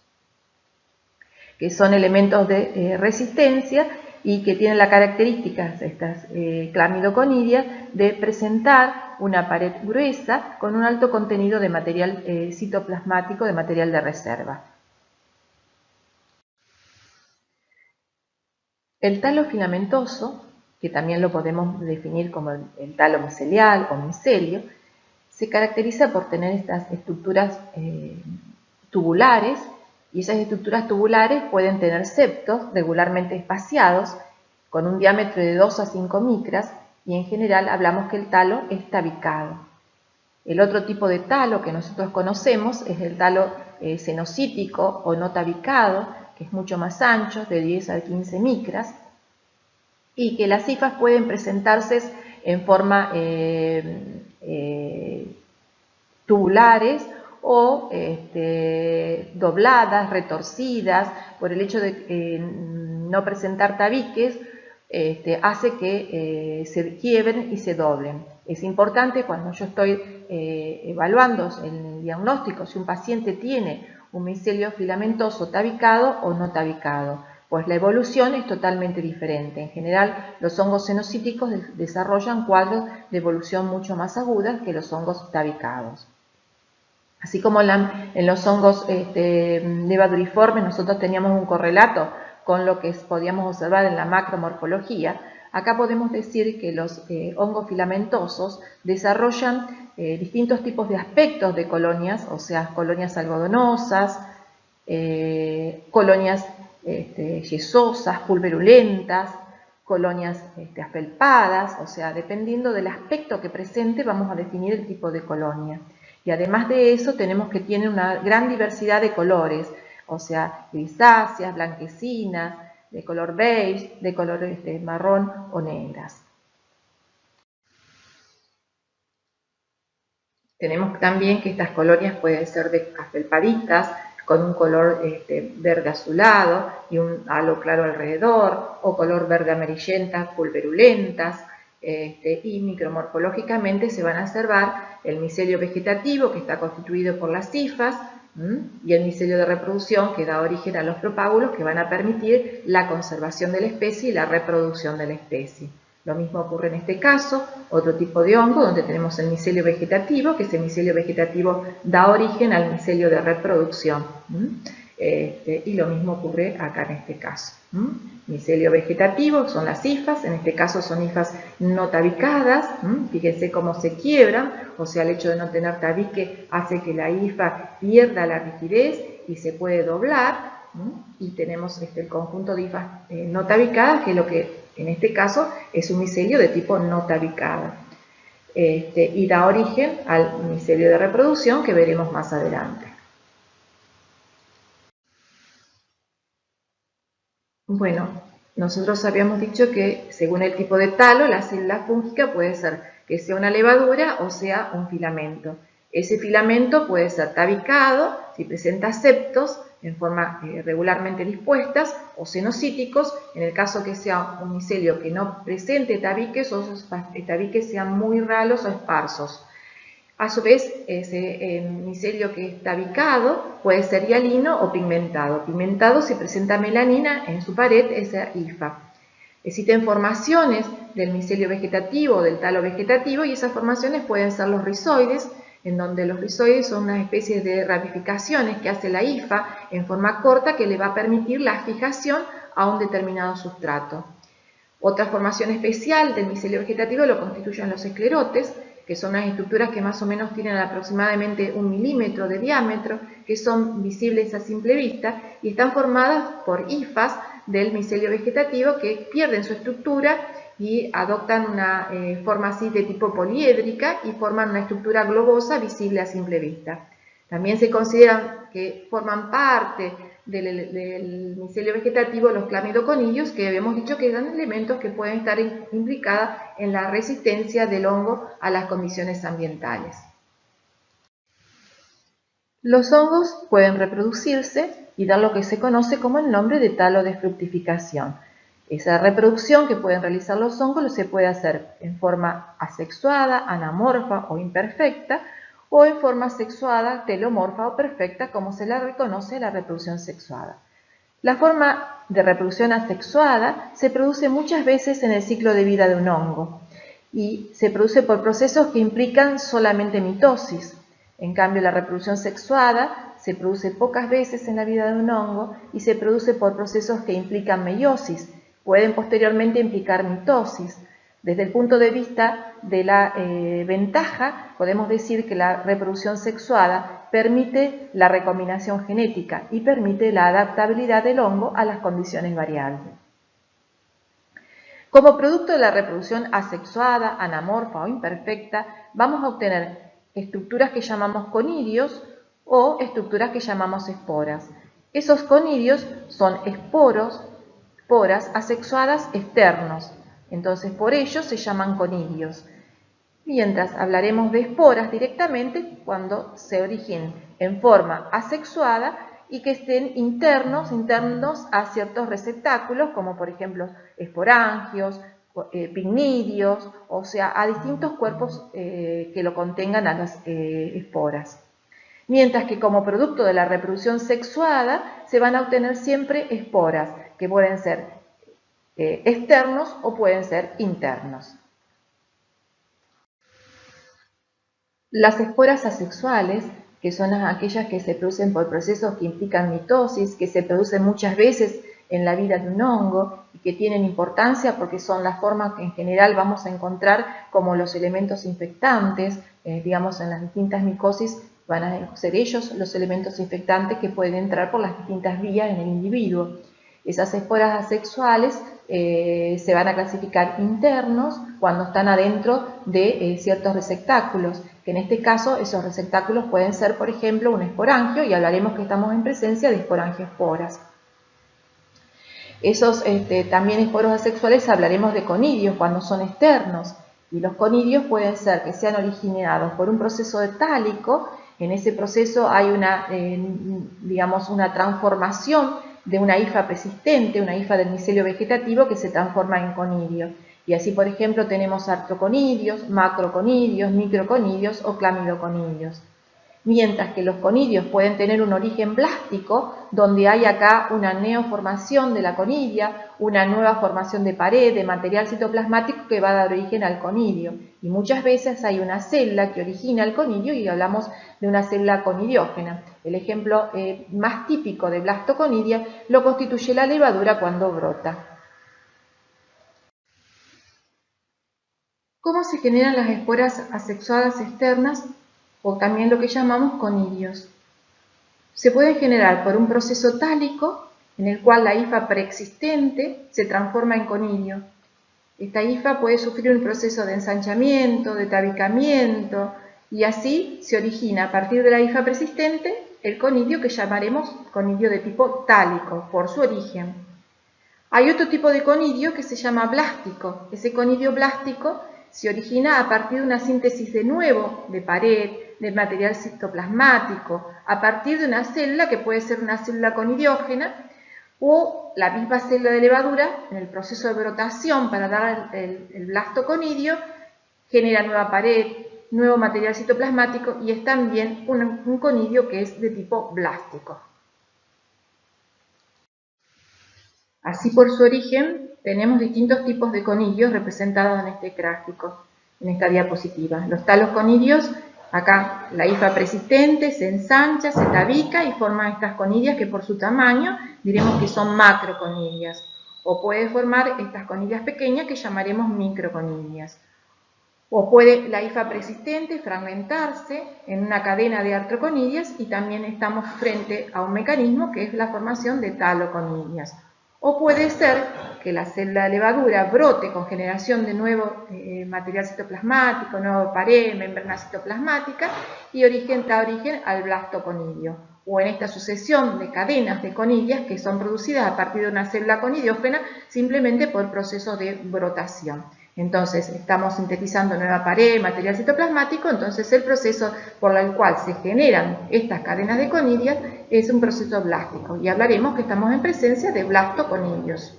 que son elementos de resistencia y que tienen la característica, estas clamidoconidias, de presentar una pared gruesa con un alto contenido de material citoplasmático, de material de reserva. El talo filamentoso, que también lo podemos definir como el talo micelial o micelio, se caracteriza por tener estas estructuras tubulares, y esas estructuras tubulares pueden tener septos regularmente espaciados con un diámetro de 2 a 5 micras, y en general hablamos que el talo es tabicado. El otro tipo de talo que nosotros conocemos es el talo cenocítico o no tabicado, que es mucho más ancho, de 10 a 15 micras, y que las hifas pueden presentarse en forma tubulares o dobladas, retorcidas. Por el hecho de no presentar tabiques, hace que se quiebren y se doblen. Es importante, cuando yo estoy evaluando en el diagnóstico si un paciente tiene un micelio filamentoso tabicado o no tabicado, pues la evolución es totalmente diferente. En general, los hongos cenocíticos desarrollan cuadros de evolución mucho más agudas que los hongos tabicados. Así como en los hongos levaduriformes nosotros teníamos un correlato con lo que podíamos observar en la macromorfología, acá podemos decir que los hongos filamentosos desarrollan distintos tipos de aspectos de colonias, o sea, colonias algodonosas, colonias yesosas, pulverulentas, colonias afelpadas, o sea, dependiendo del aspecto que presente vamos a definir el tipo de colonia. Y además de eso tenemos que tienen una gran diversidad de colores, o sea, grisáceas, blanquecinas, de color beige, de color marrón o negras. Tenemos también que estas colonias pueden ser de afelpaditas, con un color verde azulado y un halo claro alrededor, o color verde amarillenta, pulverulentas, y micromorfológicamente se van a observar el micelio vegetativo, que está constituido por las hifas, y el micelio de reproducción, que da origen a los propágulos, que van a permitir la conservación de la especie y la reproducción de la especie. Lo mismo ocurre en este caso, otro tipo de hongo, donde tenemos el micelio vegetativo, que ese micelio vegetativo da origen al micelio de reproducción. Y lo mismo ocurre acá en este caso. Micelio vegetativo son las hifas, en este caso son hifas no tabicadas. Fíjense cómo se quiebran, o sea, el hecho de no tener tabique hace que la hifa pierda la rigidez y se puede doblar. Y tenemos el conjunto de hifas no tabicadas, que es lo que en este caso es un micelio de tipo no tabicado. y da origen al micelio de reproducción que veremos más adelante. Bueno, nosotros habíamos dicho que según el tipo de talo, la célula fúngica puede ser que sea una levadura o sea un filamento. Ese filamento puede ser tabicado, si presenta septos en forma regularmente dispuestas, o cenocíticos, en el caso que sea un micelio que no presente tabiques o esos tabiques sean muy ralos o esparsos. A su vez, ese micelio que es tabicado puede ser hialino o pigmentado. Pigmentado si presenta melanina en su pared, esa hifa. Existen formaciones del micelio vegetativo o del talo vegetativo y esas formaciones pueden ser los rizoides, en donde los rizoides son una especie de ramificaciones que hace la hifa en forma corta que le va a permitir la fijación a un determinado sustrato. Otra formación especial del micelio vegetativo lo constituyen los esclerotes, que son unas estructuras que más o menos tienen aproximadamente 1 milímetro de diámetro, que son visibles a simple vista y están formadas por hifas del micelio vegetativo que pierden su estructura y adoptan una forma así de tipo poliédrica y forman una estructura globosa visible a simple vista. También se consideran que forman parte del micelio vegetativo los clamidoconillos, que habíamos dicho que eran elementos que pueden estar implicados en la resistencia del hongo a las condiciones ambientales. Los hongos pueden reproducirse y dar lo que se conoce como el nombre de talo de fructificación. Esa reproducción que pueden realizar los hongos se puede hacer en forma asexuada, anamorfa o imperfecta, o en forma sexuada, telomorfa o perfecta, como se la reconoce la reproducción sexuada. La forma de reproducción asexuada se produce muchas veces en el ciclo de vida de un hongo y se produce por procesos que implican solamente mitosis. En cambio, la reproducción sexuada se produce pocas veces en la vida de un hongo y se produce por procesos que implican meiosis. Pueden posteriormente implicar mitosis. Desde el punto de vista de la ventaja, podemos decir que la reproducción sexuada permite la recombinación genética y permite la adaptabilidad del hongo a las condiciones variables. Como producto de la reproducción asexuada, anamorfa o imperfecta, vamos a obtener estructuras que llamamos conidios o estructuras que llamamos esporas. Esos conidios son esporas asexuadas externos. Entonces, por ello se llaman conidios. Mientras hablaremos de esporas directamente cuando se originen en forma asexuada y que estén internos a ciertos receptáculos, como por ejemplo esporangios, picnidios, o sea, a distintos cuerpos que lo contengan a las esporas. Mientras que como producto de la reproducción sexuada se van a obtener siempre esporas, que pueden ser externos o pueden ser internos. Las esporas asexuales, que son aquellas que se producen por procesos que implican mitosis, que se producen muchas veces en la vida de un hongo y que tienen importancia porque son las formas que en general vamos a encontrar como los elementos infectantes, digamos en las distintas micosis van a ser ellos los elementos infectantes que pueden entrar por las distintas vías en el individuo. Esas esporas asexuales se van a clasificar internos cuando están adentro de ciertos receptáculos, que en este caso esos receptáculos pueden ser, por ejemplo, un esporangio, y hablaremos que estamos en presencia de esporangioesporas. Esos también esporos asexuales hablaremos de conidios cuando son externos, y los conidios pueden ser que sean originados por un proceso de tálico. En ese proceso hay una transformación de una hifa persistente, una hifa del micelio vegetativo que se transforma en conidio. Y así, por ejemplo, tenemos artroconidios, macroconidios, microconidios o clamidoconidios. Mientras que los conidios pueden tener un origen blástico, donde hay acá una neoformación de la conidia, una nueva formación de pared, de material citoplasmático que va a dar origen al conidio. Y muchas veces hay una célula que origina el conidio y hablamos de una célula conidiógena. El ejemplo más típico de blastoconidia lo constituye la levadura cuando brota. ¿Cómo se generan las esporas asexuadas externas o también lo que llamamos conidios? Se pueden generar por un proceso tálico en el cual la hifa preexistente se transforma en conidio. Esta hifa puede sufrir un proceso de ensanchamiento, de tabicamiento, y así se origina a partir de la hifa persistente el conidio que llamaremos conidio de tipo tálico, por su origen. Hay otro tipo de conidio que se llama blástico. Ese conidio blástico se origina a partir de una síntesis de nuevo de pared, de material citoplasmático, a partir de una célula que puede ser una célula conidiógena o la misma célula de levadura en el proceso de brotación para dar el blastoconidio genera nueva pared, nuevo material citoplasmático y es también un conidio que es de tipo blástico. Así por su origen tenemos distintos tipos de conidios representados en este gráfico, en esta diapositiva. Los talos conidios, acá la hifa persistente se ensancha, se tabica y forma estas conidias que por su tamaño diremos que son macroconidias. O puede formar estas conidias pequeñas que llamaremos microconidias. O puede la hifa persistente fragmentarse en una cadena de artroconidias y también estamos frente a un mecanismo que es la formación de taloconidias. O puede ser que la célula de levadura brote con generación de nuevo material citoplasmático, nueva pared, membrana citoplasmática y da origen al blastoconidio. O en esta sucesión de cadenas de conidias que son producidas a partir de una célula conidiógena simplemente por procesos de brotación. Entonces, estamos sintetizando nueva pared, material citoplasmático, entonces el proceso por el cual se generan estas cadenas de conidias es un proceso blástico y hablaremos que estamos en presencia de blastoconidios.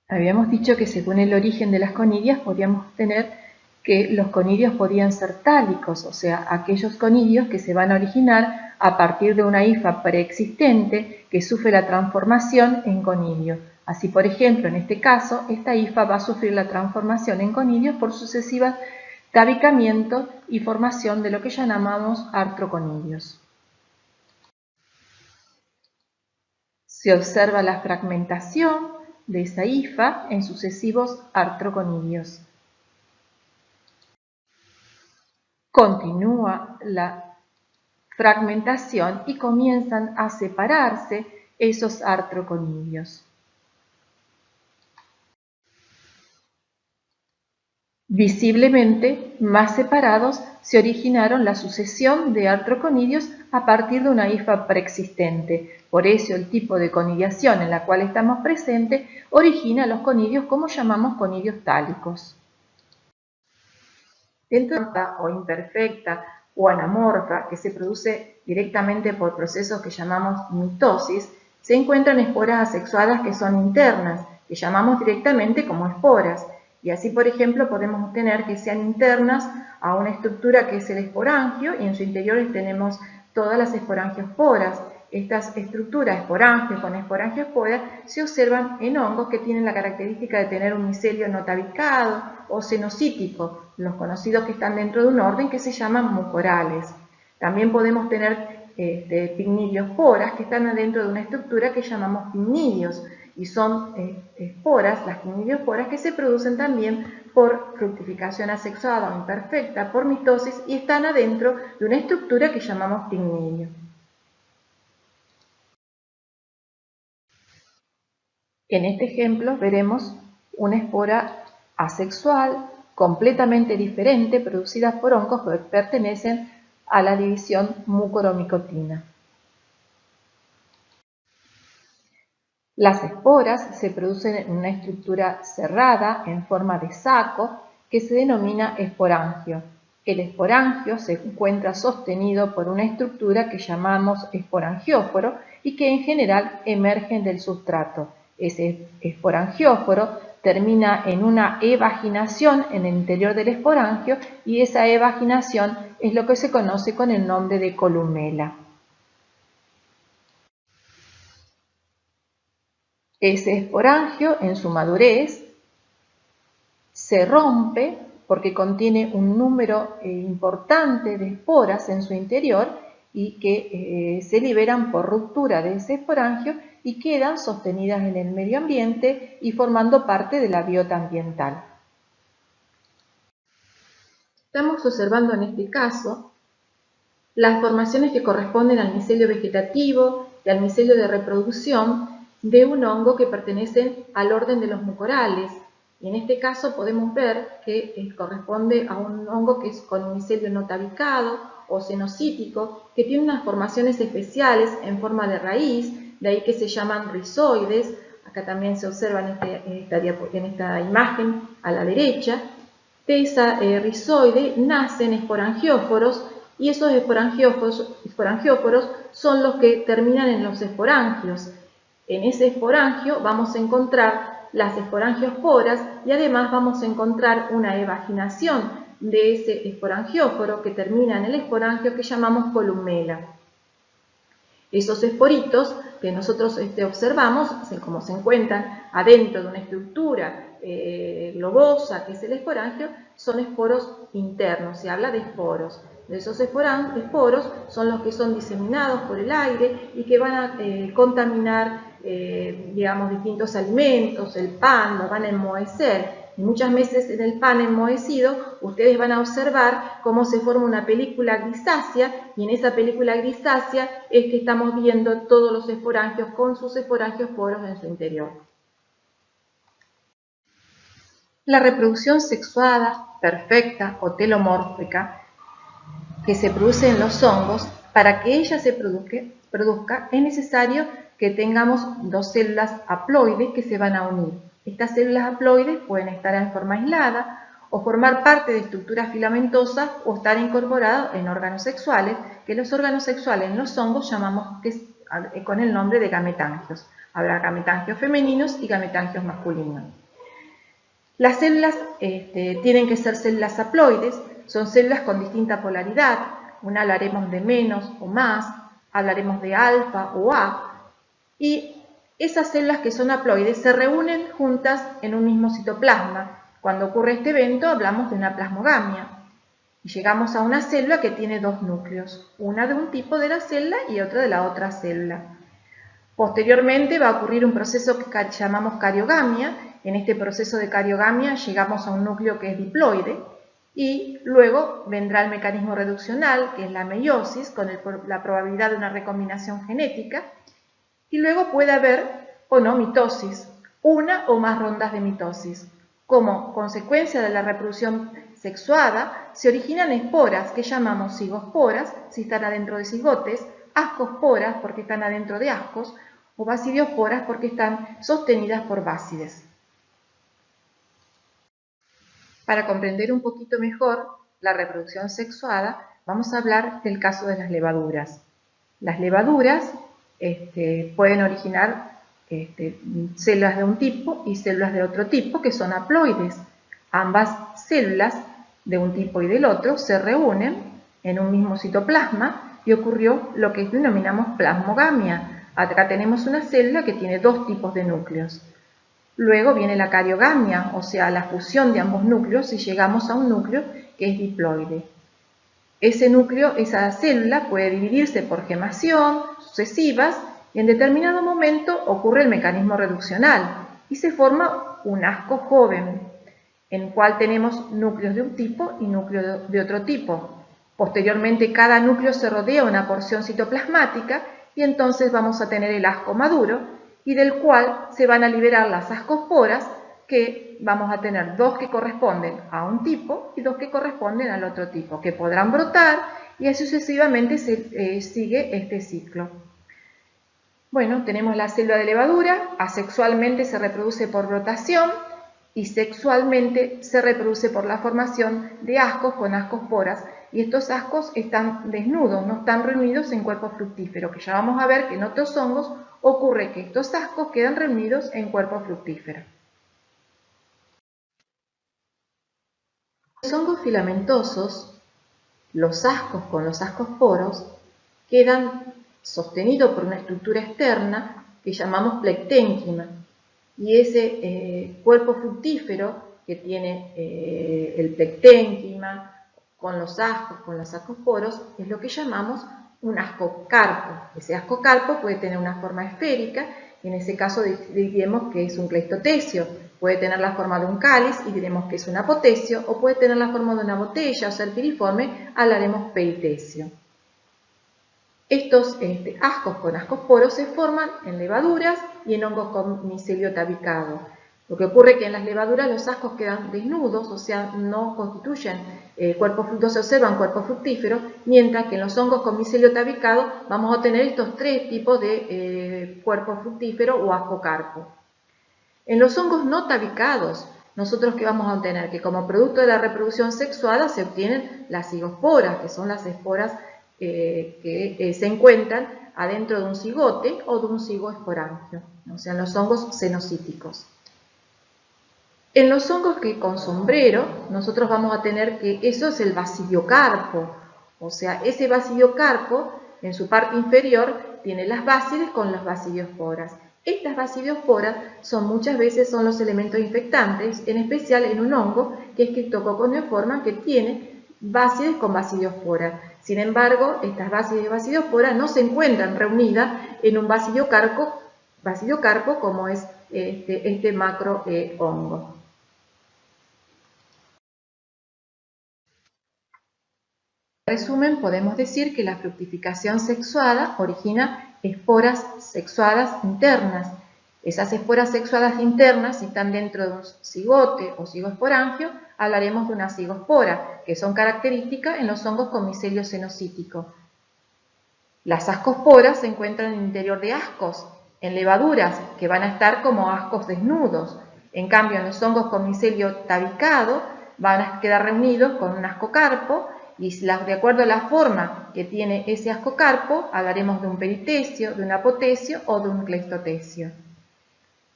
Habíamos dicho que según el origen de las conidias podíamos tener que los conidios podían ser tálicos, o sea, aquellos conidios que se van a originar a partir de una hifa preexistente que sufre la transformación en conidio. Así, por ejemplo, en este caso, esta hifa va a sufrir la transformación en conidios por sucesivas tabicamientos y formación de lo que llamamos artroconidios. Se observa la fragmentación de esa hifa en sucesivos artroconidios. Continúa la fragmentación y comienzan a separarse esos artroconidios. Visiblemente más separados se originaron la sucesión de artroconidios a partir de una hifa preexistente. Por eso el tipo de conidiación en la cual estamos presentes origina los conidios como llamamos conidios tálicos. Dentro de la o imperfecta o anamorfa, que se produce directamente por procesos que llamamos mitosis, se encuentran esporas asexuadas que son internas, que llamamos directamente como esporas. Y así, por ejemplo, podemos obtener que sean internas a una estructura que es el esporangio y en su interior tenemos todas las esporangiosporas. Estas estructuras esporangio con esporangiospora se observan en hongos que tienen la característica de tener un micelio no tabicado o cenocítico, los conocidos que están dentro de un orden que se llaman mucorales. También podemos tener picnidiosporas que están adentro de una estructura que llamamos picnidios y son esporas, las picnidiosporas, que se producen también por fructificación asexuada o imperfecta, por mitosis y están adentro de una estructura que llamamos picnidio. En este ejemplo veremos una espora asexual completamente diferente producida por hongos que pertenecen a la división mucoromicotina. Las esporas se producen en una estructura cerrada en forma de saco que se denomina esporangio. El esporangio se encuentra sostenido por una estructura que llamamos esporangióforo y que en general emergen del sustrato. Ese esporangióforo termina en una evaginación en el interior del esporangio y esa evaginación es lo que se conoce con el nombre de columela. Ese esporangio en su madurez se rompe porque contiene un número importante de esporas en su interior y que se liberan por ruptura de ese esporangio y quedan sostenidas en el medio ambiente y formando parte de la biota ambiental. Estamos observando en este caso las formaciones que corresponden al micelio vegetativo y al micelio de reproducción de un hongo que pertenece al orden de los mucorales. Y en este caso podemos ver que corresponde a un hongo que es con un micelio no tabicado o cenocítico, que tiene unas formaciones especiales en forma de raíz, de ahí que se llaman rizoides. Acá también se observa en esta imagen a la derecha. De esa rizoide nacen esporangióforos, y esos esporangióforos son los que terminan en los esporangios. En ese esporangio vamos a encontrar las esporangiosporas y además vamos a encontrar una evaginación de ese esporangióforo que termina en el esporangio, que llamamos columela. Esos esporitos que nosotros observamos, como se encuentran adentro de una estructura globosa que es el esporangio, son esporos internos, se habla de esporos. Esos esporos son los que son diseminados por el aire y que van a contaminar, digamos, distintos alimentos, el pan, lo van a enmohecer. Y muchas veces en el pan enmohecido ustedes van a observar cómo se forma una película grisácea, y en esa película grisácea es que estamos viendo todos los esporangios con sus esporangiosporos en su interior. La reproducción sexuada, perfecta o telomórfica que se produce en los hongos, para que ella se produzca es necesario que tengamos dos células haploides que se van a unir. Estas células haploides pueden estar en forma aislada o formar parte de estructuras filamentosas o estar incorporados en órganos sexuales, que los órganos sexuales en los hongos llamamos con el nombre de gametangios. Habrá gametangios femeninos y gametangios masculinos. Las células tienen que ser células haploides, son células con distinta polaridad. Una hablaremos de menos o más, hablaremos de alfa o A, y esas células que son haploides se reúnen juntas en un mismo citoplasma. Cuando ocurre este evento hablamos de una plasmogamia. Y llegamos a una célula que tiene dos núcleos, una de un tipo de la célula y otra de la otra célula. Posteriormente va a ocurrir un proceso que llamamos cariogamia. En este proceso de cariogamia llegamos a un núcleo que es diploide, y luego vendrá el mecanismo reduccional, que es la meiosis, con la probabilidad de una recombinación genética, y luego puede haber o no mitosis, una o más rondas de mitosis. Como consecuencia de la reproducción sexuada se originan esporas que llamamos cigosporas si están adentro de cigotes, ascosporas porque están adentro de ascos, o basidiosporas porque están sostenidas por básides. Para comprender un poquito mejor la reproducción sexuada, vamos a hablar del caso de las levaduras. Las levaduras pueden originar células de un tipo y células de otro tipo que son haploides. Ambas células de un tipo y del otro se reúnen en un mismo citoplasma y ocurrió lo que denominamos plasmogamia. Acá tenemos una célula que tiene dos tipos de núcleos. Luego viene la cariogamia, o sea, la fusión de ambos núcleos, y llegamos a un núcleo que es diploide. Ese núcleo, esa célula puede dividirse por gemación, sucesivas, y en determinado momento ocurre el mecanismo reduccional y se forma un asco joven, en el cual tenemos núcleos de un tipo y núcleos de otro tipo. Posteriormente, cada núcleo se rodea una porción citoplasmática y entonces vamos a tener el asco maduro, y del cual se van a liberar las ascosporas, que vamos a tener dos que corresponden a un tipo y dos que corresponden al otro tipo, que podrán brotar, y así sucesivamente sigue este ciclo. Bueno, tenemos la célula de levadura, asexualmente se reproduce por brotación y sexualmente se reproduce por la formación de ascos con ascosporas, y estos ascos están desnudos, no están reunidos en cuerpo fructífero, que ya vamos a ver que en otros hongos ocurre que estos ascos quedan reunidos en cuerpo fructífero. Los hongos filamentosos, los ascos con los ascosporos, quedan sostenidos por una estructura externa que llamamos plecténquima, y ese cuerpo fructífero que tiene el plecténquima con los ascos, con los ascosporos, es lo que llamamos un ascocarpo. Ese ascocarpo puede tener una forma esférica, y en ese caso diremos que es un cleistotecio. Puede tener la forma de un cáliz y diremos que es un apotecio, o puede tener la forma de una botella o ser piriforme, hablaremos peritecio. Estos ascos con ascosporos se forman en levaduras y en hongos con micelio tabicado. Lo que ocurre es que en las levaduras los ascos quedan desnudos, o sea, no constituyen cuerpos fructíferos, se observan cuerpos fructíferos, mientras que en los hongos con micelio tabicado vamos a tener estos tres tipos de cuerpos fructíferos o ascocarpo. En los hongos no tabicados, nosotros ¿qué vamos a obtener? Que como producto de la reproducción sexuada se obtienen las cigosporas, que son las esporas que se encuentran adentro de un cigote o de un cigoesporangio, o sea, en los hongos cenocíticos. En los hongos que con sombrero, nosotros vamos a tener que eso es el basidiocarpo, o sea, ese basidiocarpo en su parte inferior tiene las básides con las basidiosporas. Estas basidiosporas muchas veces son los elementos infectantes, en especial en un hongo que es Cryptococcus neoformans, que tiene básides con basidiosporas. Sin embargo, estas básides y basidiosporas no se encuentran reunidas en un basidiocarpo como es este macro hongo. En resumen, podemos decir que la fructificación sexuada origina esporas sexuadas internas. Esas esporas sexuadas internas, si están dentro de un cigote o cigoesporangio, hablaremos de una cigospora, que son características en los hongos con micelio cenocítico. Las ascosporas se encuentran en el interior de ascos, en levaduras, que van a estar como ascos desnudos. En cambio, en los hongos con micelio tabicado, van a quedar reunidos con un ascocarpo, y de acuerdo a la forma que tiene ese ascocarpo, hablaremos de un peritecio, de un apotecio o de un cleistotecio.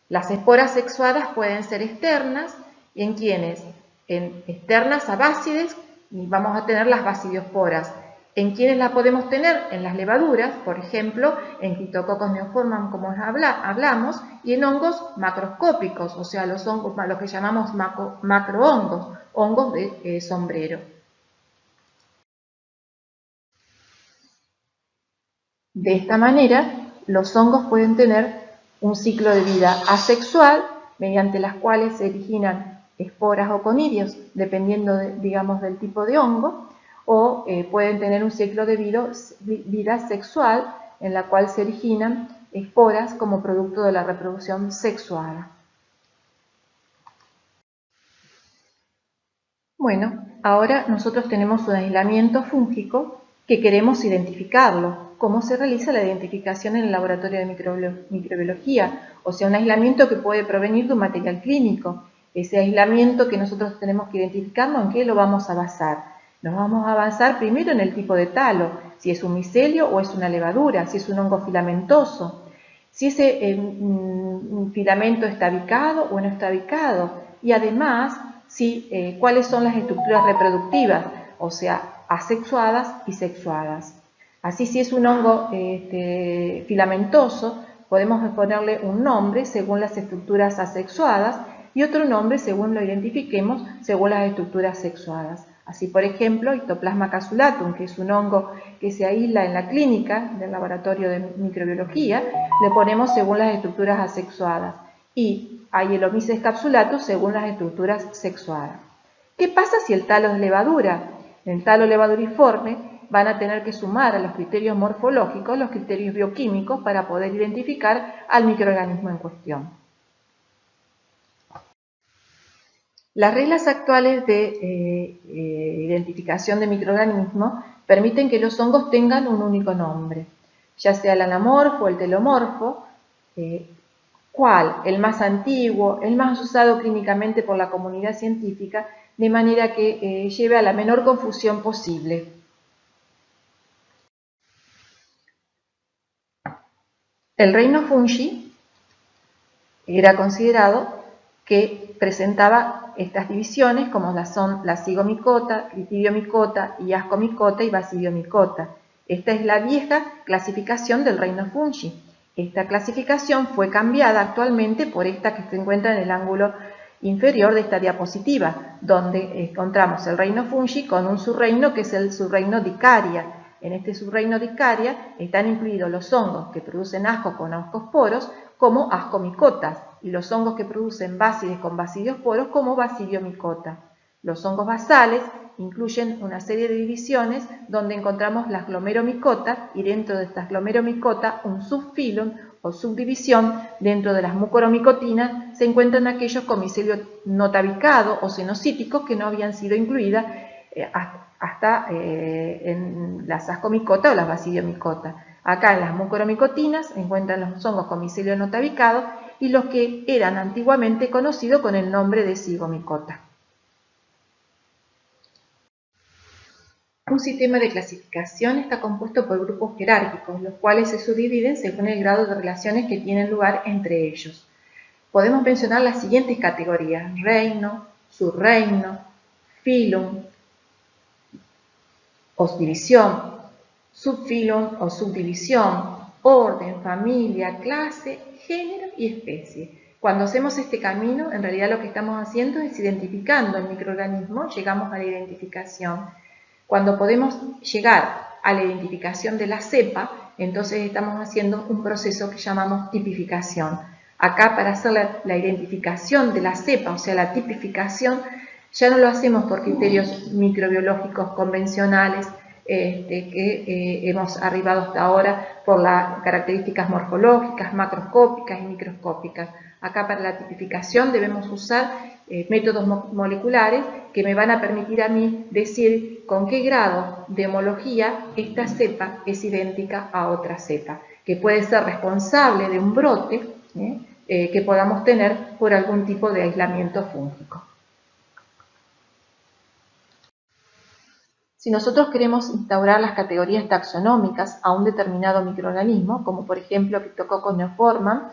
Las esporas sexuadas pueden ser externas, y en quienes, externas a básides, y vamos a tener las basidiosporas. En quienes la podemos tener en las levaduras, por ejemplo, en Cryptococcus neoformans, como hablamos, y en hongos macroscópicos, o sea, los hongos, lo que llamamos macrohongos, hongos de sombrero. De esta manera, los hongos pueden tener un ciclo de vida asexual, mediante las cuales se originan esporas o conidios, dependiendo, digamos, del tipo de hongo, o pueden tener un ciclo de vida sexual, en la cual se originan esporas como producto de la reproducción sexuada. Bueno, ahora nosotros tenemos un aislamiento fúngico que queremos identificarlo. ¿Cómo se realiza la identificación en el laboratorio de microbiología? O sea, un aislamiento que puede provenir de un material clínico. Ese aislamiento que nosotros tenemos que identificarlo, ¿en qué lo vamos a basar? Nos vamos a basar primero en el tipo de talo, si es un micelio o es una levadura, si es un hongo filamentoso, si ese filamento está tabicado o no está tabicado, y además cuáles son las estructuras reproductivas, o sea, asexuadas y sexuadas. Así, si es un hongo filamentoso, podemos ponerle un nombre según las estructuras asexuadas y otro nombre según lo identifiquemos según las estructuras sexuadas. Así, por ejemplo, Ectoplasma cassulatum, que es un hongo que se aísla en la clínica del laboratorio de microbiología, le ponemos según las estructuras asexuadas. Y a Hyelomyces capsulatus según las estructuras sexuadas. ¿Qué pasa si el talo es levadura? En el talo levaduriforme van a tener que sumar a los criterios morfológicos los criterios bioquímicos para poder identificar al microorganismo en cuestión. Las reglas actuales de identificación de microorganismos permiten que los hongos tengan un único nombre, ya sea el anamorfo o el telomorfo. ¿Cuál? El más antiguo, el más usado clínicamente por la comunidad científica, de manera que lleve a la menor confusión posible. El reino fungi era considerado que presentaba estas divisiones, como son la zigomicota, critidiomicota, y ascomicota y basidiomicota. Esta es la vieja clasificación del reino fungi. Esta clasificación fue cambiada actualmente por esta que se encuentra en el ángulo inferior de esta diapositiva, donde encontramos el reino fungi con un subreino que es el subreino Dicaria. En este subreino Dicaria están incluidos los hongos que producen ascos con ascosporos como ascomicotas y los hongos que producen básides con basidiosporos como basidiomicota. Los hongos basales incluyen una serie de divisiones donde encontramos las glomeromicota y dentro de estas glomeromicota un subfilum o subdivisión. Dentro de las mucoromicotinas se encuentran aquellos con micelio no tabicado o cenocíticos que no habían sido incluidas hasta en las ascomicota o las basidiomicota. Acá en las mucoromicotinas se encuentran los hongos con micelio no tabicado y los que eran antiguamente conocidos con el nombre de zigomicota. Un sistema de clasificación está compuesto por grupos jerárquicos, los cuales se subdividen según el grado de relaciones que tienen lugar entre ellos. Podemos mencionar las siguientes categorías: reino, subreino, filum o división, subfilum o subdivisión, orden, familia, clase, género y especie. Cuando hacemos este camino, en realidad lo que estamos haciendo es identificando el microorganismo, llegamos a la identificación. Cuando podemos llegar a la identificación de la cepa, entonces estamos haciendo un proceso que llamamos tipificación. Acá, para hacer la identificación de la cepa, o sea, la tipificación, ya no lo hacemos por criterios microbiológicos convencionales que hemos arribado hasta ahora por las características morfológicas, macroscópicas y microscópicas. Acá, para la tipificación, debemos usar métodos moleculares que me van a permitir a mí decir con qué grado de homología esta cepa es idéntica a otra cepa, que puede ser responsable de un brote que podamos tener por algún tipo de aislamiento fúngico. Si nosotros queremos instaurar las categorías taxonómicas a un determinado microorganismo, como por ejemplo Cryptococcus neoformans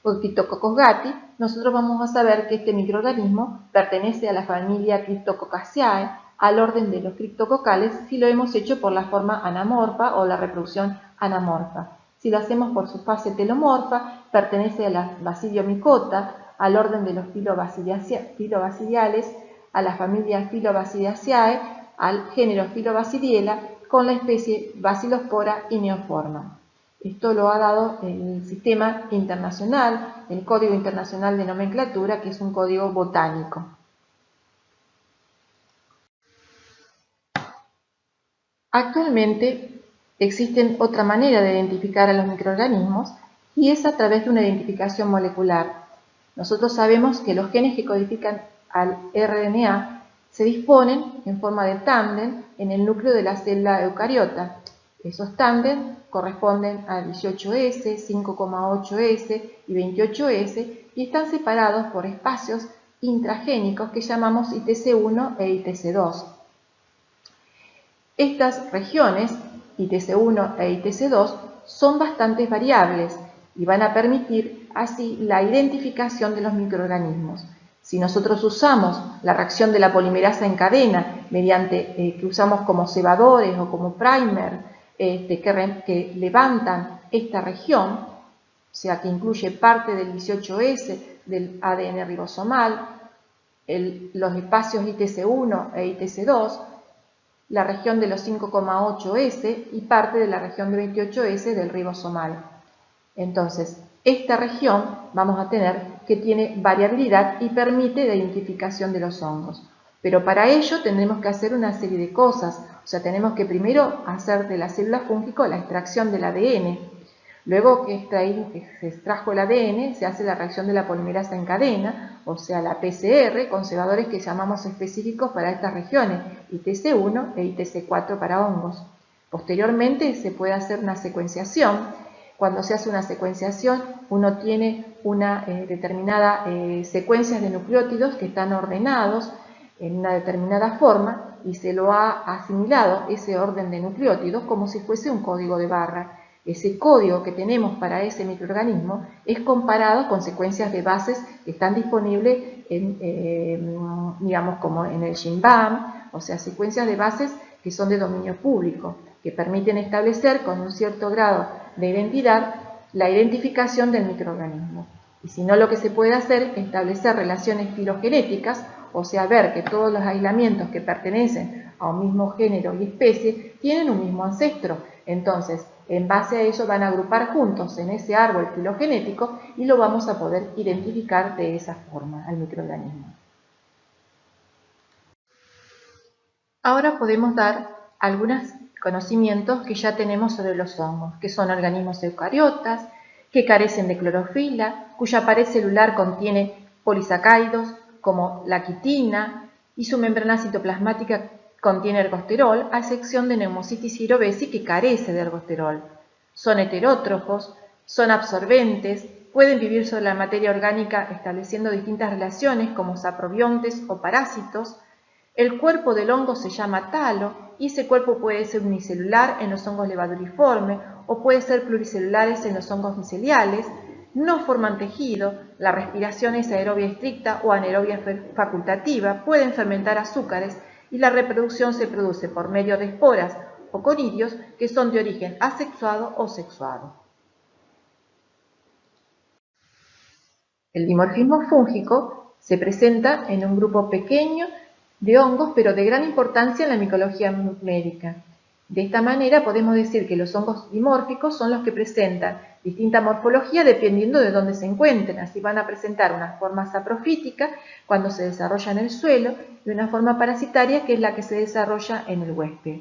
o Cryptococcus gattii, nosotros vamos a saber que este microorganismo pertenece a la familia Cryptococcaceae, al orden de los criptococales, si lo hemos hecho por la forma anamorfa o la reproducción anamorfa. Si lo hacemos por su fase telomorfa, pertenece a la Basidiomycota, al orden de los filobasidiales, a la familia Filobasidiaceae, al género Filobasidiela, con la especie Basilospora y Neoforma. Esto lo ha dado el sistema internacional, el Código Internacional de Nomenclatura, que es un código botánico. Actualmente existe otra manera de identificar a los microorganismos y es a través de una identificación molecular. Nosotros sabemos que los genes que codifican al RNA se disponen en forma de tándem en el núcleo de la célula eucariota. Esos tándem corresponden a 18S, 5,8S y 28S y están separados por espacios intragénicos que llamamos ITC1 e ITC2. Estas regiones, ITC1 e ITC2, son bastante variables y van a permitir así la identificación de los microorganismos. Si nosotros usamos la reacción de la polimerasa en cadena, mediante que usamos como cebadores o como primer, que levantan esta región, o sea que incluye parte del 18S del ADN ribosomal, los espacios ITC1 e ITC2, la región de los 5,8S y parte de la región de 28S del ribosomal. Entonces, esta región vamos a tener que tiene variabilidad y permite la identificación de los hongos. Pero para ello tendremos que hacer una serie de cosas. O sea, tenemos que primero hacer de la célula fúngica la extracción del ADN. Luego que se extrajo el ADN, se hace la reacción de la polimerasa en cadena, o sea, la PCR, con cebadores que llamamos específicos para estas regiones, ITC1 e ITC4 para hongos. Posteriormente se puede hacer una secuenciación. Cuando se hace una secuenciación, uno tiene una determinada secuencia de nucleótidos que están ordenados en una determinada forma y se lo ha asimilado ese orden de nucleótidos como si fuese un código de barra. Ese código que tenemos para ese microorganismo es comparado con secuencias de bases que están disponibles digamos como en el GenBank, o sea, secuencias de bases que son de dominio público, que permiten establecer con un cierto grado de identidad la identificación del microorganismo. Y si no, lo que se puede hacer es establecer relaciones filogenéticas, o sea, ver que todos los aislamientos que pertenecen a un mismo género y especie tienen un mismo ancestro. Entonces, en base a ello van a agrupar juntos en ese árbol filogenético y lo vamos a poder identificar de esa forma al microorganismo. Ahora podemos dar algunos conocimientos que ya tenemos sobre los hongos, que son organismos eucariotas, que carecen de clorofila, cuya pared celular contiene polisacáridos como la quitina y su membrana citoplasmática contiene ergosterol, a excepción de Pneumocystis jirovesi que carece de ergosterol. Son heterótrofos, son absorbentes, pueden vivir sobre la materia orgánica estableciendo distintas relaciones como saprobiontes o parásitos. El cuerpo del hongo se llama talo y ese cuerpo puede ser unicelular en los hongos levaduriformes o puede ser pluricelulares en los hongos miceliales. No forman tejido, la respiración es aerobia estricta o anaerobia facultativa, pueden fermentar azúcares y la reproducción se produce por medio de esporas o conidios que son de origen asexuado o sexuado. El dimorfismo fúngico se presenta en un grupo pequeño de hongos, pero de gran importancia en la micología médica. De esta manera podemos decir que los hongos dimórficos son los que presentan distinta morfología dependiendo de dónde se encuentren. Así van a presentar una forma saprofítica cuando se desarrolla en el suelo y una forma parasitaria que es la que se desarrolla en el huésped.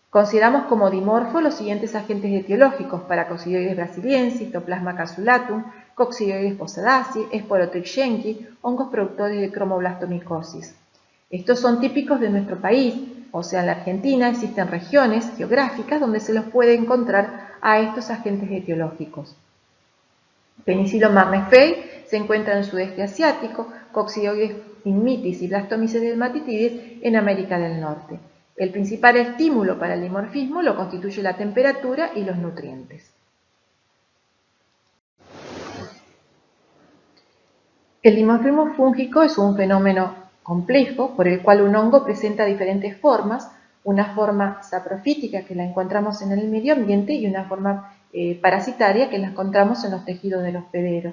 Consideramos como dimorfos los siguientes agentes etiológicos: Paracoccidioides brasiliensis, Citoplasma casulum, Coccidioides posadaceae, Sporotrix hongos productores de cromoblastomicosis. Estos son típicos de nuestro país, o sea, en la Argentina existen regiones geográficas donde se los puede encontrar a estos agentes etiológicos. Penicillium marneferi se encuentra en el sudeste asiático, Coccidioides inmitis y Blastomyces dermatitidis en América del Norte. El principal estímulo para el dimorfismo lo constituye la temperatura y los nutrientes. El dimorfismo fúngico es un fenómeno complejo por el cual un hongo presenta diferentes formas, una forma saprofítica que la encontramos en el medio ambiente y una forma parasitaria que la encontramos en los tejidos del hospedero.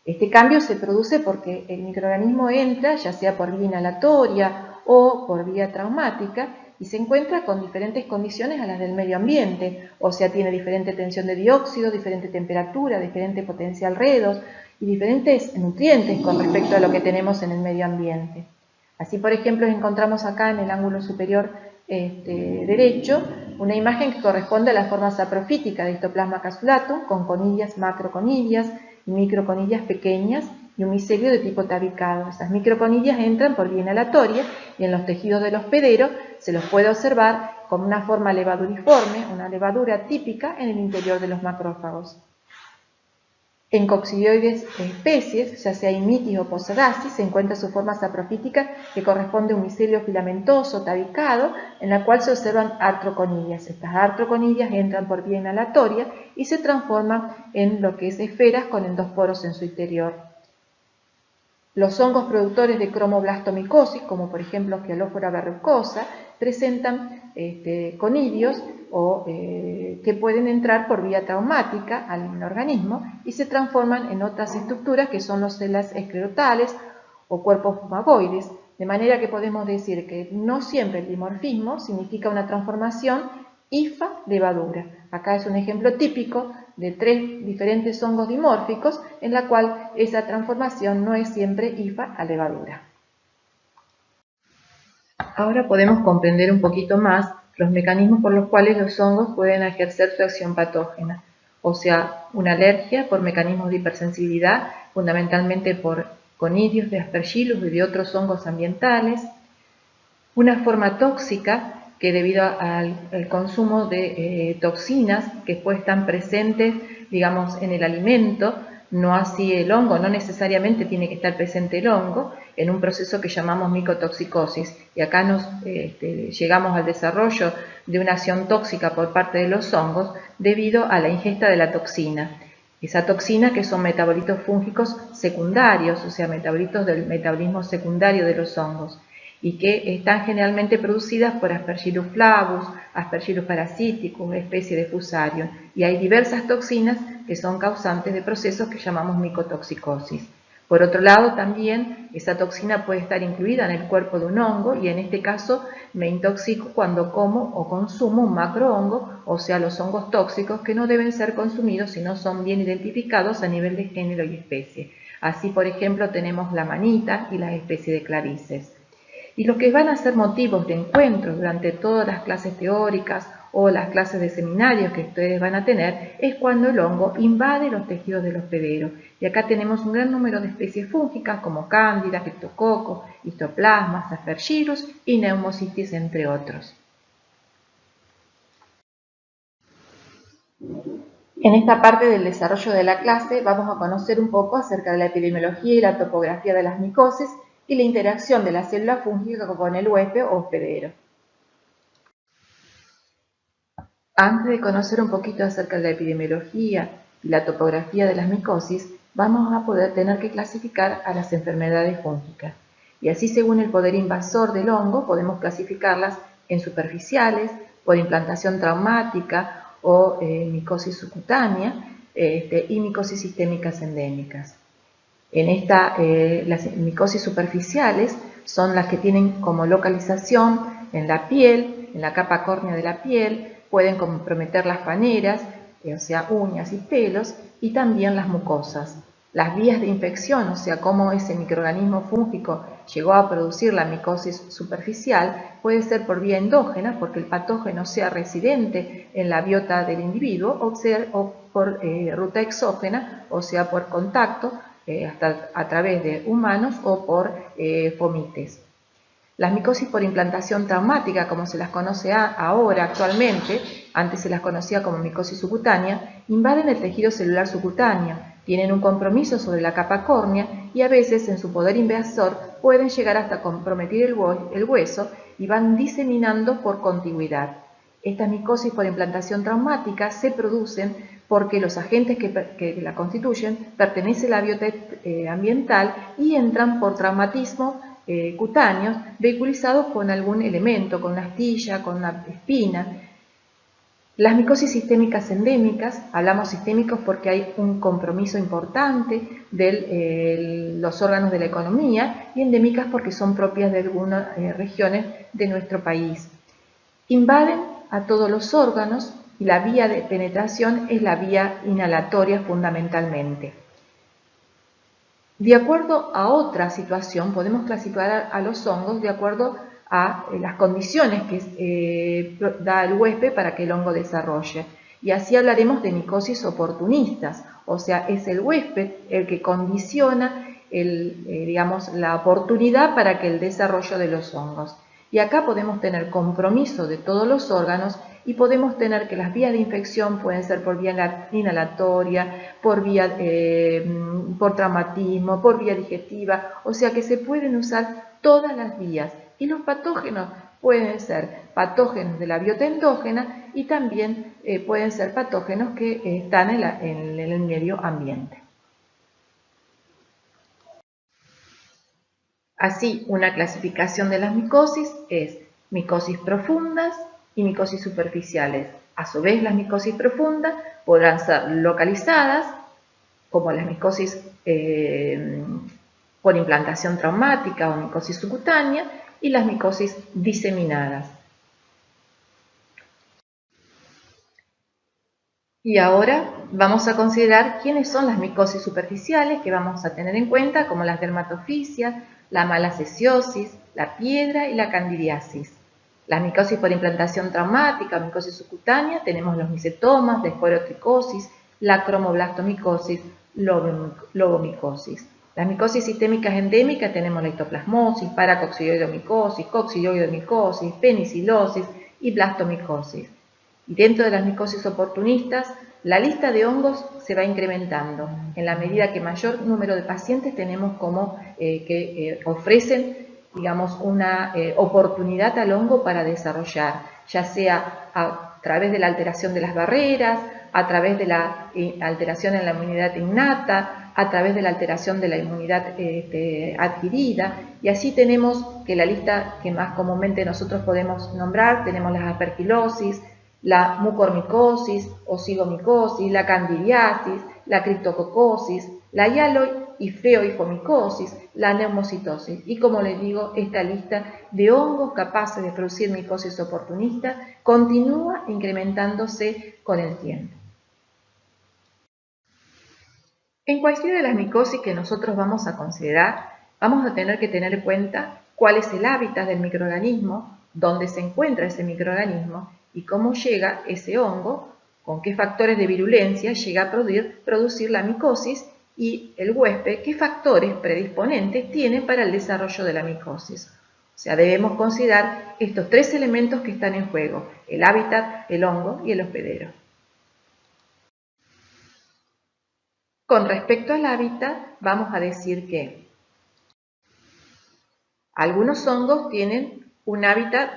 Este cambio se produce porque el microorganismo entra, ya sea por vía inhalatoria o por vía traumática, y se encuentra con diferentes condiciones a las del medio ambiente, o sea, tiene diferente tensión de dióxido, diferente temperatura, diferente potencial redox y diferentes nutrientes con respecto a lo que tenemos en el medio ambiente. Así, por ejemplo, encontramos acá en el ángulo superior derecho una imagen que corresponde a la forma saprofítica de Histoplasma casulum, con conillas, macroconillas y microconillas pequeñas y un micelio de tipo tabicado. Esas microconillas entran por vía inhalatoria y en los tejidos del hospedero se los puede observar como una forma levaduriforme, una levadura típica en el interior de los macrófagos. En coccidioides especies, ya sea Immitis o Posadaceae, se encuentra su forma saprofítica que corresponde a un micelio filamentoso tabicado en la cual se observan artroconillas. Estas artroconillas entran por vía inhalatoria y se transforman en lo que es esferas con endosporos en su interior. Los hongos productores de cromoblastomicosis, como por ejemplo Scialophora verrucosa, presentan conidios que pueden entrar por vía traumática al organismo y se transforman en otras estructuras que son las células esclerotales o cuerpos fumagoides, de manera que podemos decir que no siempre el dimorfismo significa una transformación hifa-levadura. Acá es un ejemplo típico de 3 diferentes hongos dimórficos en la cual esa transformación no es siempre hifa a levadura. Ahora podemos comprender un poquito más los mecanismos por los cuales los hongos pueden ejercer su acción patógena, o sea, una alergia por mecanismos de hipersensibilidad, fundamentalmente por conidios de Aspergillus y de otros hongos ambientales, una forma tóxica que debido al consumo de toxinas que pues están presentes, digamos, en el alimento, no así el hongo, no necesariamente tiene que estar presente el hongo, en un proceso que llamamos micotoxicosis. Y acá llegamos al desarrollo de una acción tóxica por parte de los hongos debido a la ingesta de la toxina. Esa toxina que son metabolitos fúngicos secundarios, o sea, metabolitos del metabolismo secundario de los hongos, y que están generalmente producidas por Aspergillus flavus, Aspergillus parasiticus, especie de Fusarium, y hay diversas toxinas que son causantes de procesos que llamamos micotoxicosis. Por otro lado, también esa toxina puede estar incluida en el cuerpo de un hongo y en este caso me intoxico cuando como o consumo un macrohongo, o sea, los hongos tóxicos que no deben ser consumidos si no son bien identificados a nivel de género y especie. Así, por ejemplo, tenemos la manita y la especie de Clarices. Y los que van a ser motivos de encuentro durante todas las clases teóricas o las clases de seminarios que ustedes van a tener es cuando el hongo invade los tejidos del hospedero. Y acá tenemos un gran número de especies fúngicas como cándida, criptococcus, histoplasmas, aspergillus y pneumocystis, entre otros. En esta parte del desarrollo de la clase vamos a conocer un poco acerca de la epidemiología y la topografía de las micosis y la interacción de la célula fúngica con el huésped o hospedero. Antes de conocer un poquito acerca de la epidemiología y la topografía de las micosis, vamos a poder tener que clasificar a las enfermedades fúngicas. Y así, según el poder invasor del hongo, podemos clasificarlas en superficiales, por implantación traumática o micosis subcutánea y micosis sistémicas endémicas. Las micosis superficiales son las que tienen como localización en la piel, en la capa córnea de la piel, pueden comprometer las paneras, o sea, uñas y pelos, y también las mucosas. Las vías de infección, o sea, cómo ese microorganismo fúngico llegó a producir la micosis superficial, puede ser por vía endógena, porque el patógeno sea residente en la biota del individuo, o por ruta exógena, o sea, por contacto, hasta a través de humanos o por fomites. Las micosis por implantación traumática, como se las conoce ahora actualmente, antes se las conocía como micosis subcutánea, invaden el tejido celular subcutáneo, tienen un compromiso sobre la capa córnea y a veces en su poder invasor pueden llegar hasta comprometer el hueso y van diseminando por contigüidad. Estas micosis por implantación traumática se producen porque los agentes que la constituyen pertenecen a la biota ambiental y entran por traumatismo cutáneos vehiculizados con algún elemento, con una astilla, con una espina. Las micosis sistémicas endémicas, hablamos sistémicos porque hay un compromiso importante de los órganos de la economía, y endémicas porque son propias de algunas regiones de nuestro país. Invaden a todos los órganos y la vía de penetración es la vía inhalatoria fundamentalmente. De acuerdo a otra situación, podemos clasificar a los hongos de acuerdo a las condiciones que da el huésped para que el hongo desarrolle. Y así hablaremos de micosis oportunistas, o sea, es el huésped el que condiciona la oportunidad para que el desarrollo de los hongos. Y acá podemos tener compromiso de todos los órganos y podemos tener que las vías de infección pueden ser por vía inhalatoria, por traumatismo, por vía digestiva, o sea que se pueden usar todas las vías. Y los patógenos pueden ser patógenos de la biota endógena y también pueden ser patógenos que están en el medio ambiente. Así, una clasificación de las micosis es micosis profundas y micosis superficiales. A su vez, las micosis profundas podrán ser localizadas, como las micosis por implantación traumática o micosis subcutánea, y las micosis diseminadas. Y ahora vamos a considerar quiénes son las micosis superficiales que vamos a tener en cuenta, como las dermatofisias, la malacesiosis, la piedra y la candidiasis. Las micosis por implantación traumática o micosis subcutánea tenemos los micetomas, la esporotricosis, la cromoblastomicosis, lobomicosis. Las micosis sistémicas endémicas tenemos la histoplasmosis, paracoccidioidomicosis, coccidioidomicosis, penicilosis y blastomicosis. Y dentro de las micosis oportunistas, la lista de hongos se va incrementando en la medida que mayor número de pacientes tenemos que ofrecen, digamos, una oportunidad al hongo para desarrollar, ya sea a través de la alteración de las barreras, a través de la alteración en la inmunidad innata, a través de la alteración de la inmunidad adquirida, y así tenemos que la lista que más comúnmente nosotros podemos nombrar, tenemos las aspergilosis, la mucormicosis, osigomicosis, la candidiasis, la criptococosis, la hialo- y feohifomicosis, la neumocitosis. Y como les digo, esta lista de hongos capaces de producir micosis oportunista continúa incrementándose con el tiempo. En cualquiera de las micosis que nosotros vamos a considerar, vamos a tener que tener en cuenta cuál es el hábitat del microorganismo, dónde se encuentra ese microorganismo y cómo llega ese hongo, con qué factores de virulencia llega a producir la micosis y el huésped qué factores predisponentes tiene para el desarrollo de la micosis. O sea, debemos considerar estos tres elementos que están en juego: el hábitat, el hongo y el hospedero. Con respecto al hábitat, vamos a decir que algunos hongos tienen un hábitat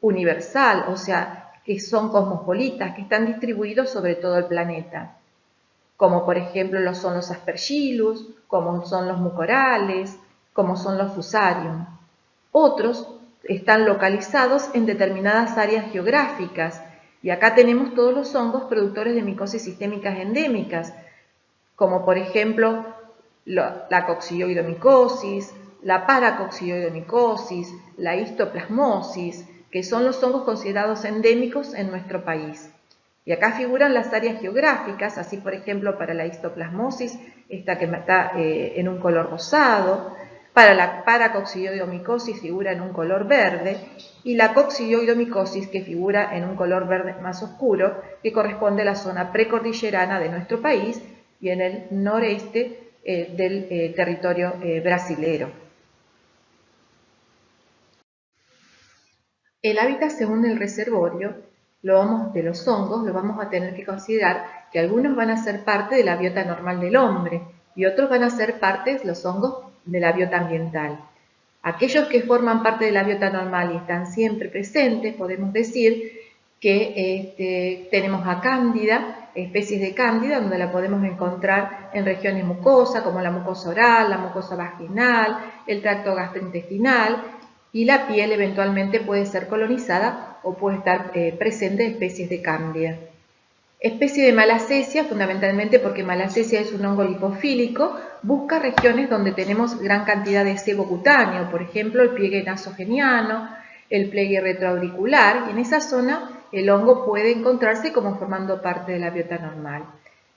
universal, o sea, que son cosmopolitas, que están distribuidos sobre todo el planeta, como por ejemplo son los Aspergillus, como son los mucorales, como son los Fusarium. Otros están localizados en determinadas áreas geográficas, y acá tenemos todos los hongos productores de micosis sistémicas endémicas, como por ejemplo la coccidioidomicosis, la paracoccidioidomicosis, la histoplasmosis, que son los hongos considerados endémicos en nuestro país. Y acá figuran las áreas geográficas, así por ejemplo para la histoplasmosis, esta que está en un color rosado, para la paracoccidioidomicosis figura en un color verde, y la coccidioidomicosis que figura en un color verde más oscuro, que corresponde a la zona precordillerana de nuestro país y en el noreste del territorio brasilero. El hábitat según el reservorio de los hongos lo vamos a tener que considerar que algunos van a ser parte de la biota normal del hombre y otros van a ser parte, los hongos, de la biota ambiental. Aquellos que forman parte de la biota normal y están siempre presentes, podemos decir que tenemos a Cándida, especies de Cándida, donde la podemos encontrar en regiones mucosas, como la mucosa oral, la mucosa vaginal, el tracto gastrointestinal, y la piel eventualmente puede ser colonizada o puede estar presente especies de Cándida. Especie de Malassezia, fundamentalmente porque Malassezia es un hongo lipofílico, busca regiones donde tenemos gran cantidad de sebo cutáneo, por ejemplo el pliegue nasogeniano, el pliegue retroauricular, y en esa zona el hongo puede encontrarse como formando parte de la biota normal.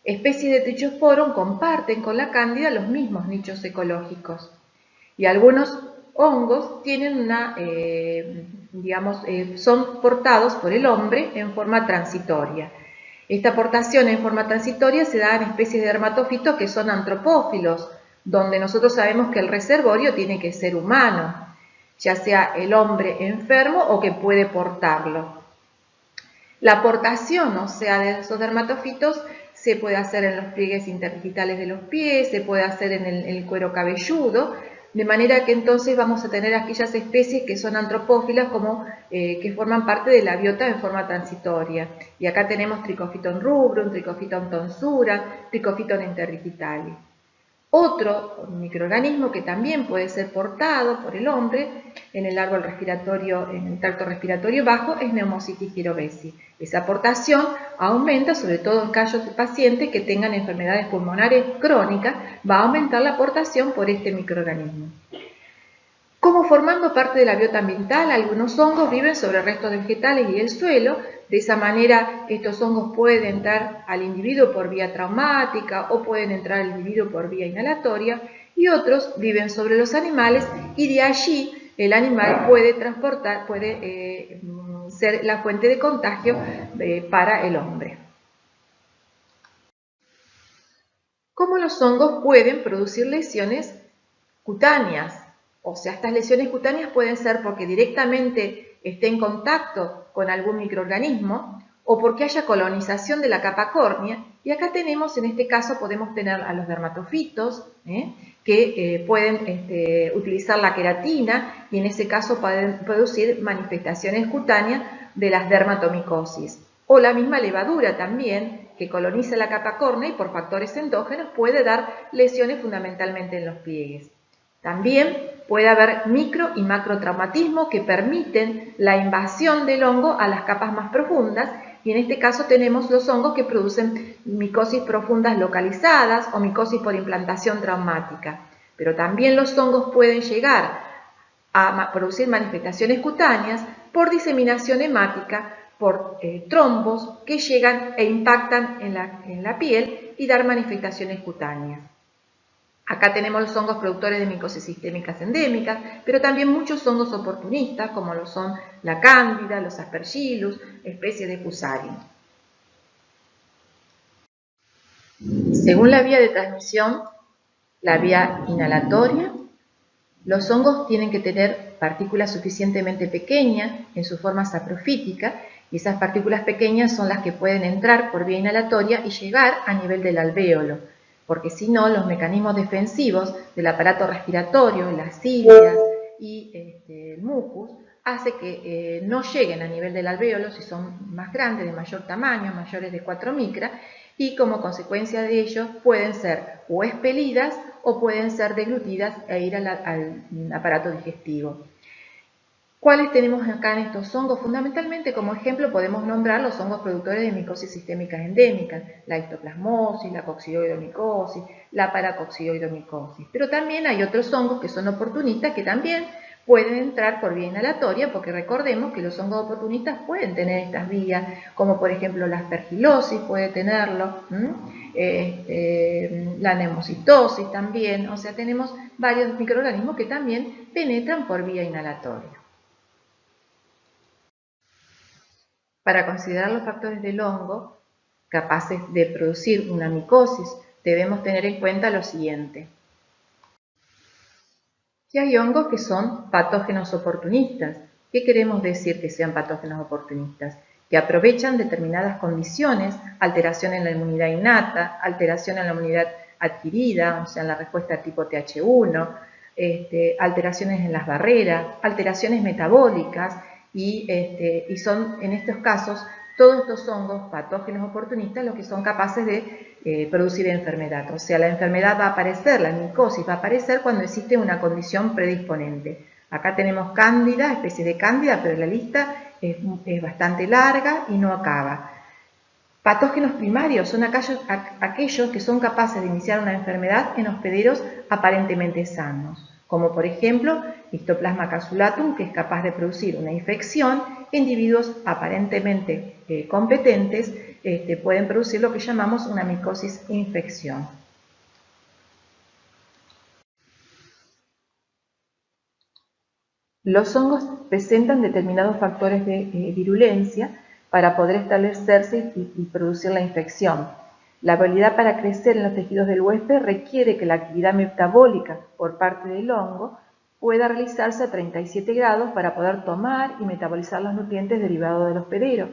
Especies de Trichosporum comparten con la cándida los mismos nichos ecológicos. Y algunos hongos tienen son portados por el hombre en forma transitoria. Esta aportación en forma transitoria se da en especies de dermatófitos que son antropófilos, donde nosotros sabemos que el reservorio tiene que ser humano, ya sea el hombre enfermo o que puede portarlo. La aportación, o sea, de esos dermatófitos se puede hacer en los pliegues interdigitales de los pies, se puede hacer en el cuero cabelludo, de manera que entonces vamos a tener aquellas especies que son antropófilas como que forman parte de la biota en forma transitoria. Y acá tenemos Trichophyton rubrum, Trichophyton tonsura, Trichophyton interdigitalis. Otro microorganismo que también puede ser portado por el hombre en el árbol respiratorio, en el tracto respiratorio bajo, es Pneumocystis jirovesi. Esa aportación aumenta, sobre todo en casos de pacientes que tengan enfermedades pulmonares crónicas, va a aumentar la aportación por este microorganismo. Como formando parte de la biota ambiental, algunos hongos viven sobre restos vegetales y el suelo. De esa manera, estos hongos pueden entrar al individuo por vía traumática o pueden entrar al individuo por vía inhalatoria, y otros viven sobre los animales y de allí el animal puede ser la fuente de contagio para el hombre. ¿Cómo los hongos pueden producir lesiones cutáneas? O sea, estas lesiones cutáneas pueden ser porque directamente esté en contacto con algún microorganismo o porque haya colonización de la capa córnea. Y acá tenemos, en este caso, podemos tener a los dermatofitos que pueden utilizar la queratina y en ese caso pueden producir manifestaciones cutáneas de las dermatomicosis. O la misma levadura también, que coloniza la capa córnea y por factores endógenos puede dar lesiones fundamentalmente en los pliegues. También puede haber micro y macrotraumatismo que permiten la invasión del hongo a las capas más profundas, y en este caso tenemos los hongos que producen micosis profundas localizadas o micosis por implantación traumática. Pero también los hongos pueden llegar a producir manifestaciones cutáneas por diseminación hemática, por trombos que llegan e impactan en la piel y dar manifestaciones cutáneas. Acá tenemos los hongos productores de micosis sistémicas endémicas, pero también muchos hongos oportunistas, como lo son la cándida, los aspergillus, especies de fusarium. Según la vía de transmisión, la vía inhalatoria, los hongos tienen que tener partículas suficientemente pequeñas en su forma saprofítica, y esas partículas pequeñas son las que pueden entrar por vía inhalatoria y llegar a nivel del alvéolo, porque si no, los mecanismos defensivos del aparato respiratorio, las cilias y el mucus, hace que no lleguen a nivel del alvéolo si son más grandes, de mayor tamaño, mayores de 4 micras, y como consecuencia de ello pueden ser o expelidas o pueden ser deglutidas e ir al aparato digestivo. ¿Cuáles tenemos acá en estos hongos? Fundamentalmente, como ejemplo, podemos nombrar los hongos productores de micosis sistémicas endémicas, la histoplasmosis, la coccidioidomicosis, la paracoccidioidomicosis. Pero también hay otros hongos que son oportunistas que también pueden entrar por vía inhalatoria, porque recordemos que los hongos oportunistas pueden tener estas vías, como por ejemplo la aspergilosis puede tenerlo, la nemocitosis también, o sea, tenemos varios microorganismos que también penetran por vía inhalatoria. Para considerar los factores del hongo capaces de producir una micosis, debemos tener en cuenta lo siguiente: que hay hongos que son patógenos oportunistas. ¿Qué queremos decir que sean patógenos oportunistas? Que aprovechan determinadas condiciones, alteración en la inmunidad innata, alteración en la inmunidad adquirida, o sea, en la respuesta tipo Th1, alteraciones en las barreras, alteraciones metabólicas, y son en estos casos todos estos hongos patógenos oportunistas los que son capaces de producir enfermedad. O sea, la enfermedad va a aparecer, la micosis va a aparecer cuando existe una condición predisponente. Acá tenemos cándida, especie de cándida, pero la lista es bastante larga y no acaba. Patógenos primarios son aquellos que son capaces de iniciar una enfermedad en hospederos aparentemente sanos, como por ejemplo Histoplasma capsulatum, que es capaz de producir una infección. Individuos aparentemente competentes pueden producir lo que llamamos una micosis infección. Los hongos presentan determinados factores de virulencia para poder establecerse y producir la infección. La habilidad para crecer en los tejidos del huésped requiere que la actividad metabólica por parte del hongo pueda realizarse a 37 grados para poder tomar y metabolizar los nutrientes derivados del hospedero.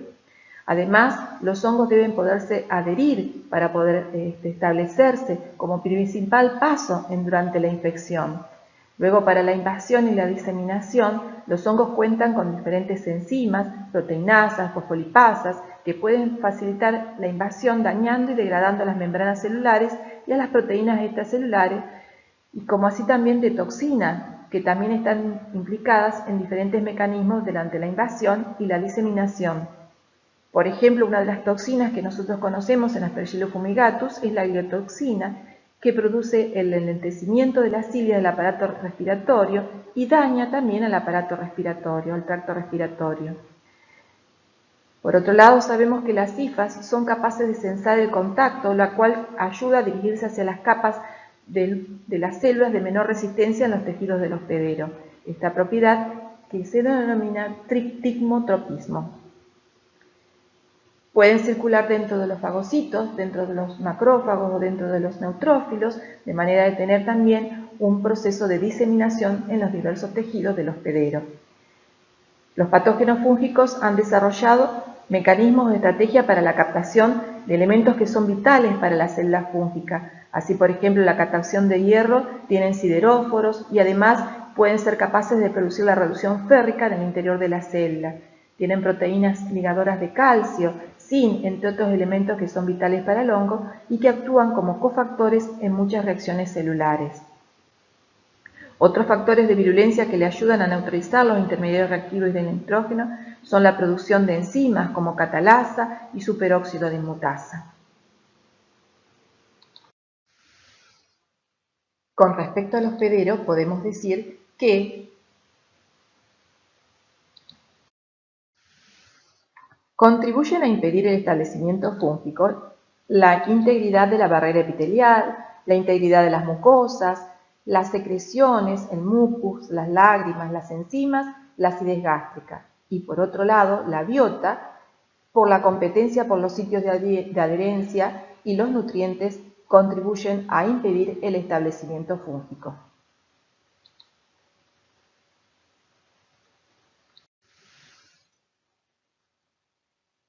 Además, los hongos deben poderse adherir para poder establecerse como principal paso durante la infección. Luego, para la invasión y la diseminación, los hongos cuentan con diferentes enzimas, proteinasas, fosfolipasas, que pueden facilitar la invasión dañando y degradando las membranas celulares y a las proteínas extracelulares, y como así también de toxinas, que también están implicadas en diferentes mecanismos durante la invasión y la diseminación. Por ejemplo, una de las toxinas que nosotros conocemos en Aspergillus fumigatus es la gliotoxina, que produce el enlentecimiento de la cilia del aparato respiratorio y daña también al aparato respiratorio, al tracto respiratorio. Por otro lado, sabemos que las hifas son capaces de sensar el contacto, la cual ayuda a dirigirse hacia las capas de las células de menor resistencia en los tejidos del hospedero. Esta propiedad que se denomina trictimotropismo. Pueden circular dentro de los fagocitos, dentro de los macrófagos o dentro de los neutrófilos, de manera de tener también un proceso de diseminación en los diversos tejidos del hospedero. Los patógenos fúngicos han desarrollado mecanismos de estrategia para la captación de elementos que son vitales para la célula fúngica. Así, por ejemplo, la captación de hierro tienen sideróforos y además pueden ser capaces de producir la reducción férrica en el interior de la célula. Tienen proteínas ligadoras de calcio, zinc, entre otros elementos que son vitales para el hongo y que actúan como cofactores en muchas reacciones celulares. Otros factores de virulencia que le ayudan a neutralizar los intermediarios reactivos del nitrógeno son la producción de enzimas como catalasa y superóxido de inmutasa. Con respecto al hospedero, podemos decir que contribuyen a impedir el establecimiento fúngico la integridad de la barrera epitelial, la integridad de las mucosas, las secreciones, el mucus, las lágrimas, las enzimas, la acidez gástrica. Y por otro lado, la biota, por la competencia por los sitios de adherencia y los nutrientes contribuyen a impedir el establecimiento fúngico.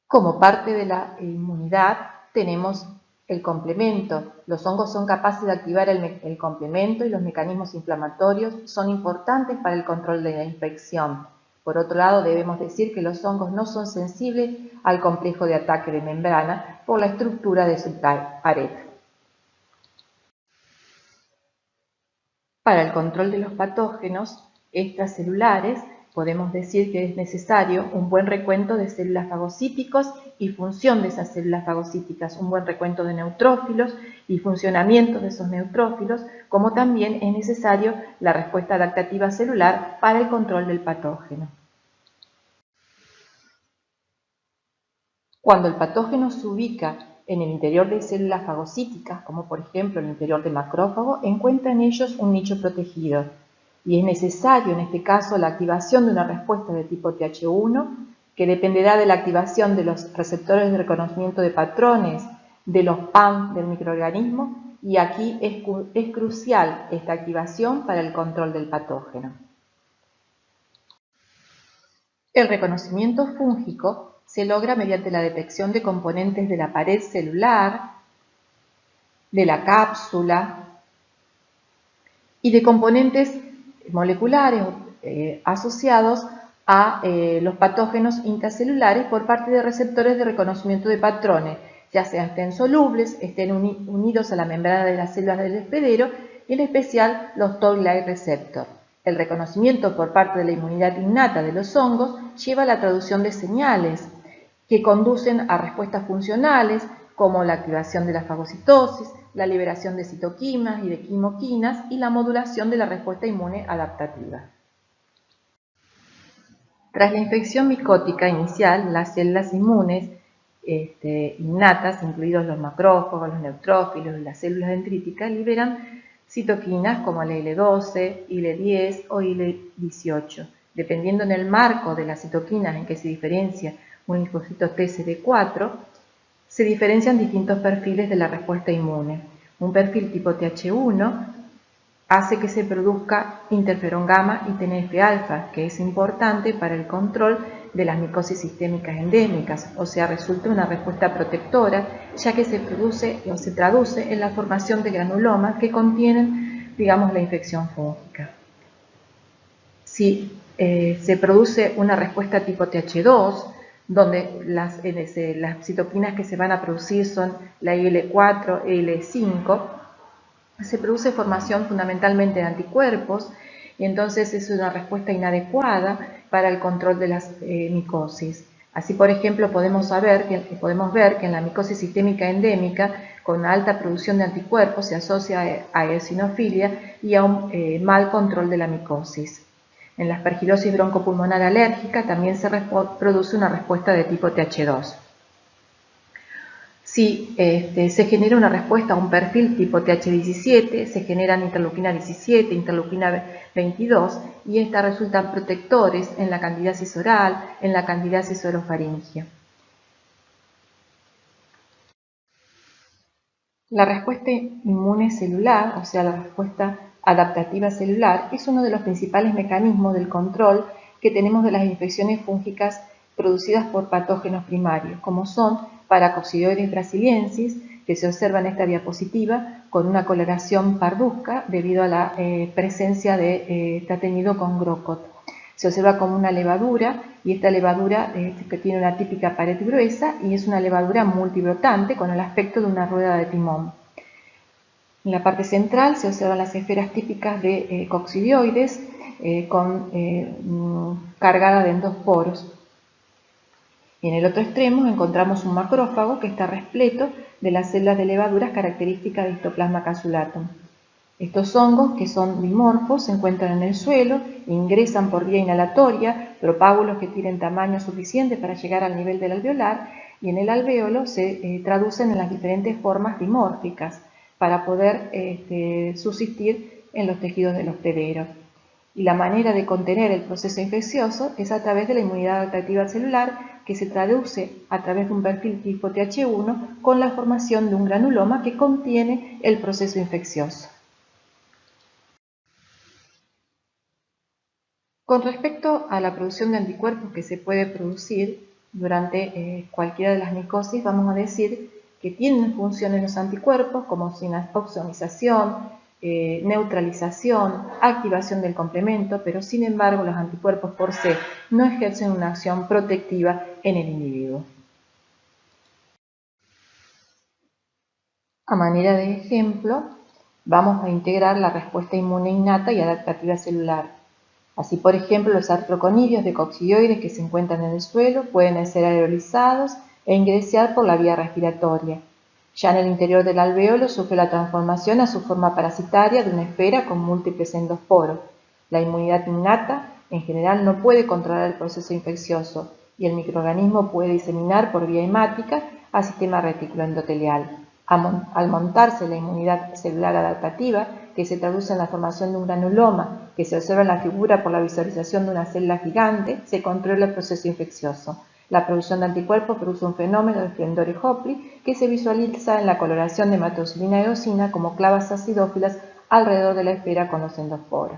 Como parte de la inmunidad tenemos el complemento. Los hongos son capaces de activar el complemento y los mecanismos inflamatorios son importantes para el control de la infección. Por otro lado, debemos decir que los hongos no son sensibles al complejo de ataque de membrana por la estructura de su pared. Para el control de los patógenos extracelulares, podemos decir que es necesario un buen recuento de células fagocíticos y función de esas células fagocíticas, un buen recuento de neutrófilos y funcionamiento de esos neutrófilos, como también es necesario la respuesta adaptativa celular para el control del patógeno. Cuando el patógeno se ubica en el interior de células fagocíticas, como por ejemplo en el interior del macrófago, encuentra en ellos un nicho protegido. Y es necesario en este caso la activación de una respuesta de tipo Th1 que dependerá de la activación de los receptores de reconocimiento de patrones de los PAM del microorganismo y aquí es crucial esta activación para el control del patógeno. El reconocimiento fúngico se logra mediante la detección de componentes de la pared celular, de la cápsula y de componentes moleculares asociados a los patógenos intracelulares por parte de receptores de reconocimiento de patrones, ya sean estén solubles, estén unidos a la membrana de las células del hospedero y en especial los Toll-like receptor. El reconocimiento por parte de la inmunidad innata de los hongos lleva a la traducción de señales que conducen a respuestas funcionales como la activación de la fagocitosis, la liberación de citoquinas y de quimoquinas y la modulación de la respuesta inmune adaptativa. Tras la infección micótica inicial, las células inmunes innatas, incluidos los macrófagos, los neutrófilos y las células dendríticas, liberan citoquinas como la IL-12, IL-10 o IL-18. Dependiendo en el marco de las citoquinas en que se diferencia un linfocito TCD4, se diferencian distintos perfiles de la respuesta inmune. Un perfil tipo Th1 hace que se produzca interferón gamma y TNF-alfa, que es importante para el control de las micosis sistémicas endémicas, o sea, resulta una respuesta protectora, ya que se produce o se traduce en la formación de granulomas que contienen, digamos, la infección fúngica. Si se produce una respuesta tipo Th2, donde las citoquinas que se van a producir son la IL-4 e IL-5, se produce formación fundamentalmente de anticuerpos y entonces es una respuesta inadecuada para el control de las micosis. Así, por ejemplo, podemos ver que en la micosis sistémica endémica, con una alta producción de anticuerpos, se asocia a eosinofilia y a un mal control de la micosis. En la aspergilosis broncopulmonar alérgica también se produce una respuesta de tipo Th2. Si se genera una respuesta a un perfil tipo Th17, se generan interleuquina 17, interleuquina 22 y estas resultan protectores en la candidiasis oral, en la candidiasis orofaringea. La respuesta inmune celular, o sea, la respuesta adaptativa celular, es uno de los principales mecanismos del control que tenemos de las infecciones fúngicas producidas por patógenos primarios, como son Paracoccidioides brasiliensis, que se observa en esta diapositiva con una coloración parduzca debido a la presencia de está teñido con Grocott. Se observa como una levadura y esta levadura que tiene una típica pared gruesa y es una levadura multibrotante con el aspecto de una rueda de timón. En la parte central se observan las esferas típicas de coccidioides cargada de endosporos. Y en el otro extremo encontramos un macrófago que está repleto de las células de levaduras características de Histoplasma casulata. Estos hongos, que son dimorfos, se encuentran en el suelo, ingresan por vía inhalatoria, propágulos que tienen tamaño suficiente para llegar al nivel del alveolar, y en el alvéolo se traducen en las diferentes formas dimórficas, para poder subsistir en los tejidos del hospedero. Y la manera de contener el proceso infeccioso es a través de la inmunidad adaptativa celular, que se traduce a través de un perfil tipo Th1 con la formación de un granuloma que contiene el proceso infeccioso. Con respecto a la producción de anticuerpos que se puede producir durante cualquiera de las micosis, vamos a decir que tienen funciones los anticuerpos como oxonización, neutralización, activación del complemento, pero sin embargo los anticuerpos por sí no ejercen una acción protectiva en el individuo. A manera de ejemplo, vamos a integrar la respuesta inmune innata y adaptativa celular. Así, por ejemplo, los artroconidios de coccidioides que se encuentran en el suelo pueden ser aerolizados e ingresar por la vía respiratoria. Ya en el interior del alveolo sufre la transformación a su forma parasitaria de una esfera con múltiples endosporos. La inmunidad innata, en general, no puede controlar el proceso infeccioso y el microorganismo puede diseminar por vía hemática al sistema reticuloendotelial. Al montarse la inmunidad celular adaptativa, que se traduce en la formación de un granuloma, que se observa en la figura por la visualización de una célula gigante, se controla el proceso infeccioso. La producción de anticuerpos produce un fenómeno de Splendore-Hopley que se visualiza en la coloración de hematocilina y eosina como clavas acidófilas alrededor de la esfera con los endosporos.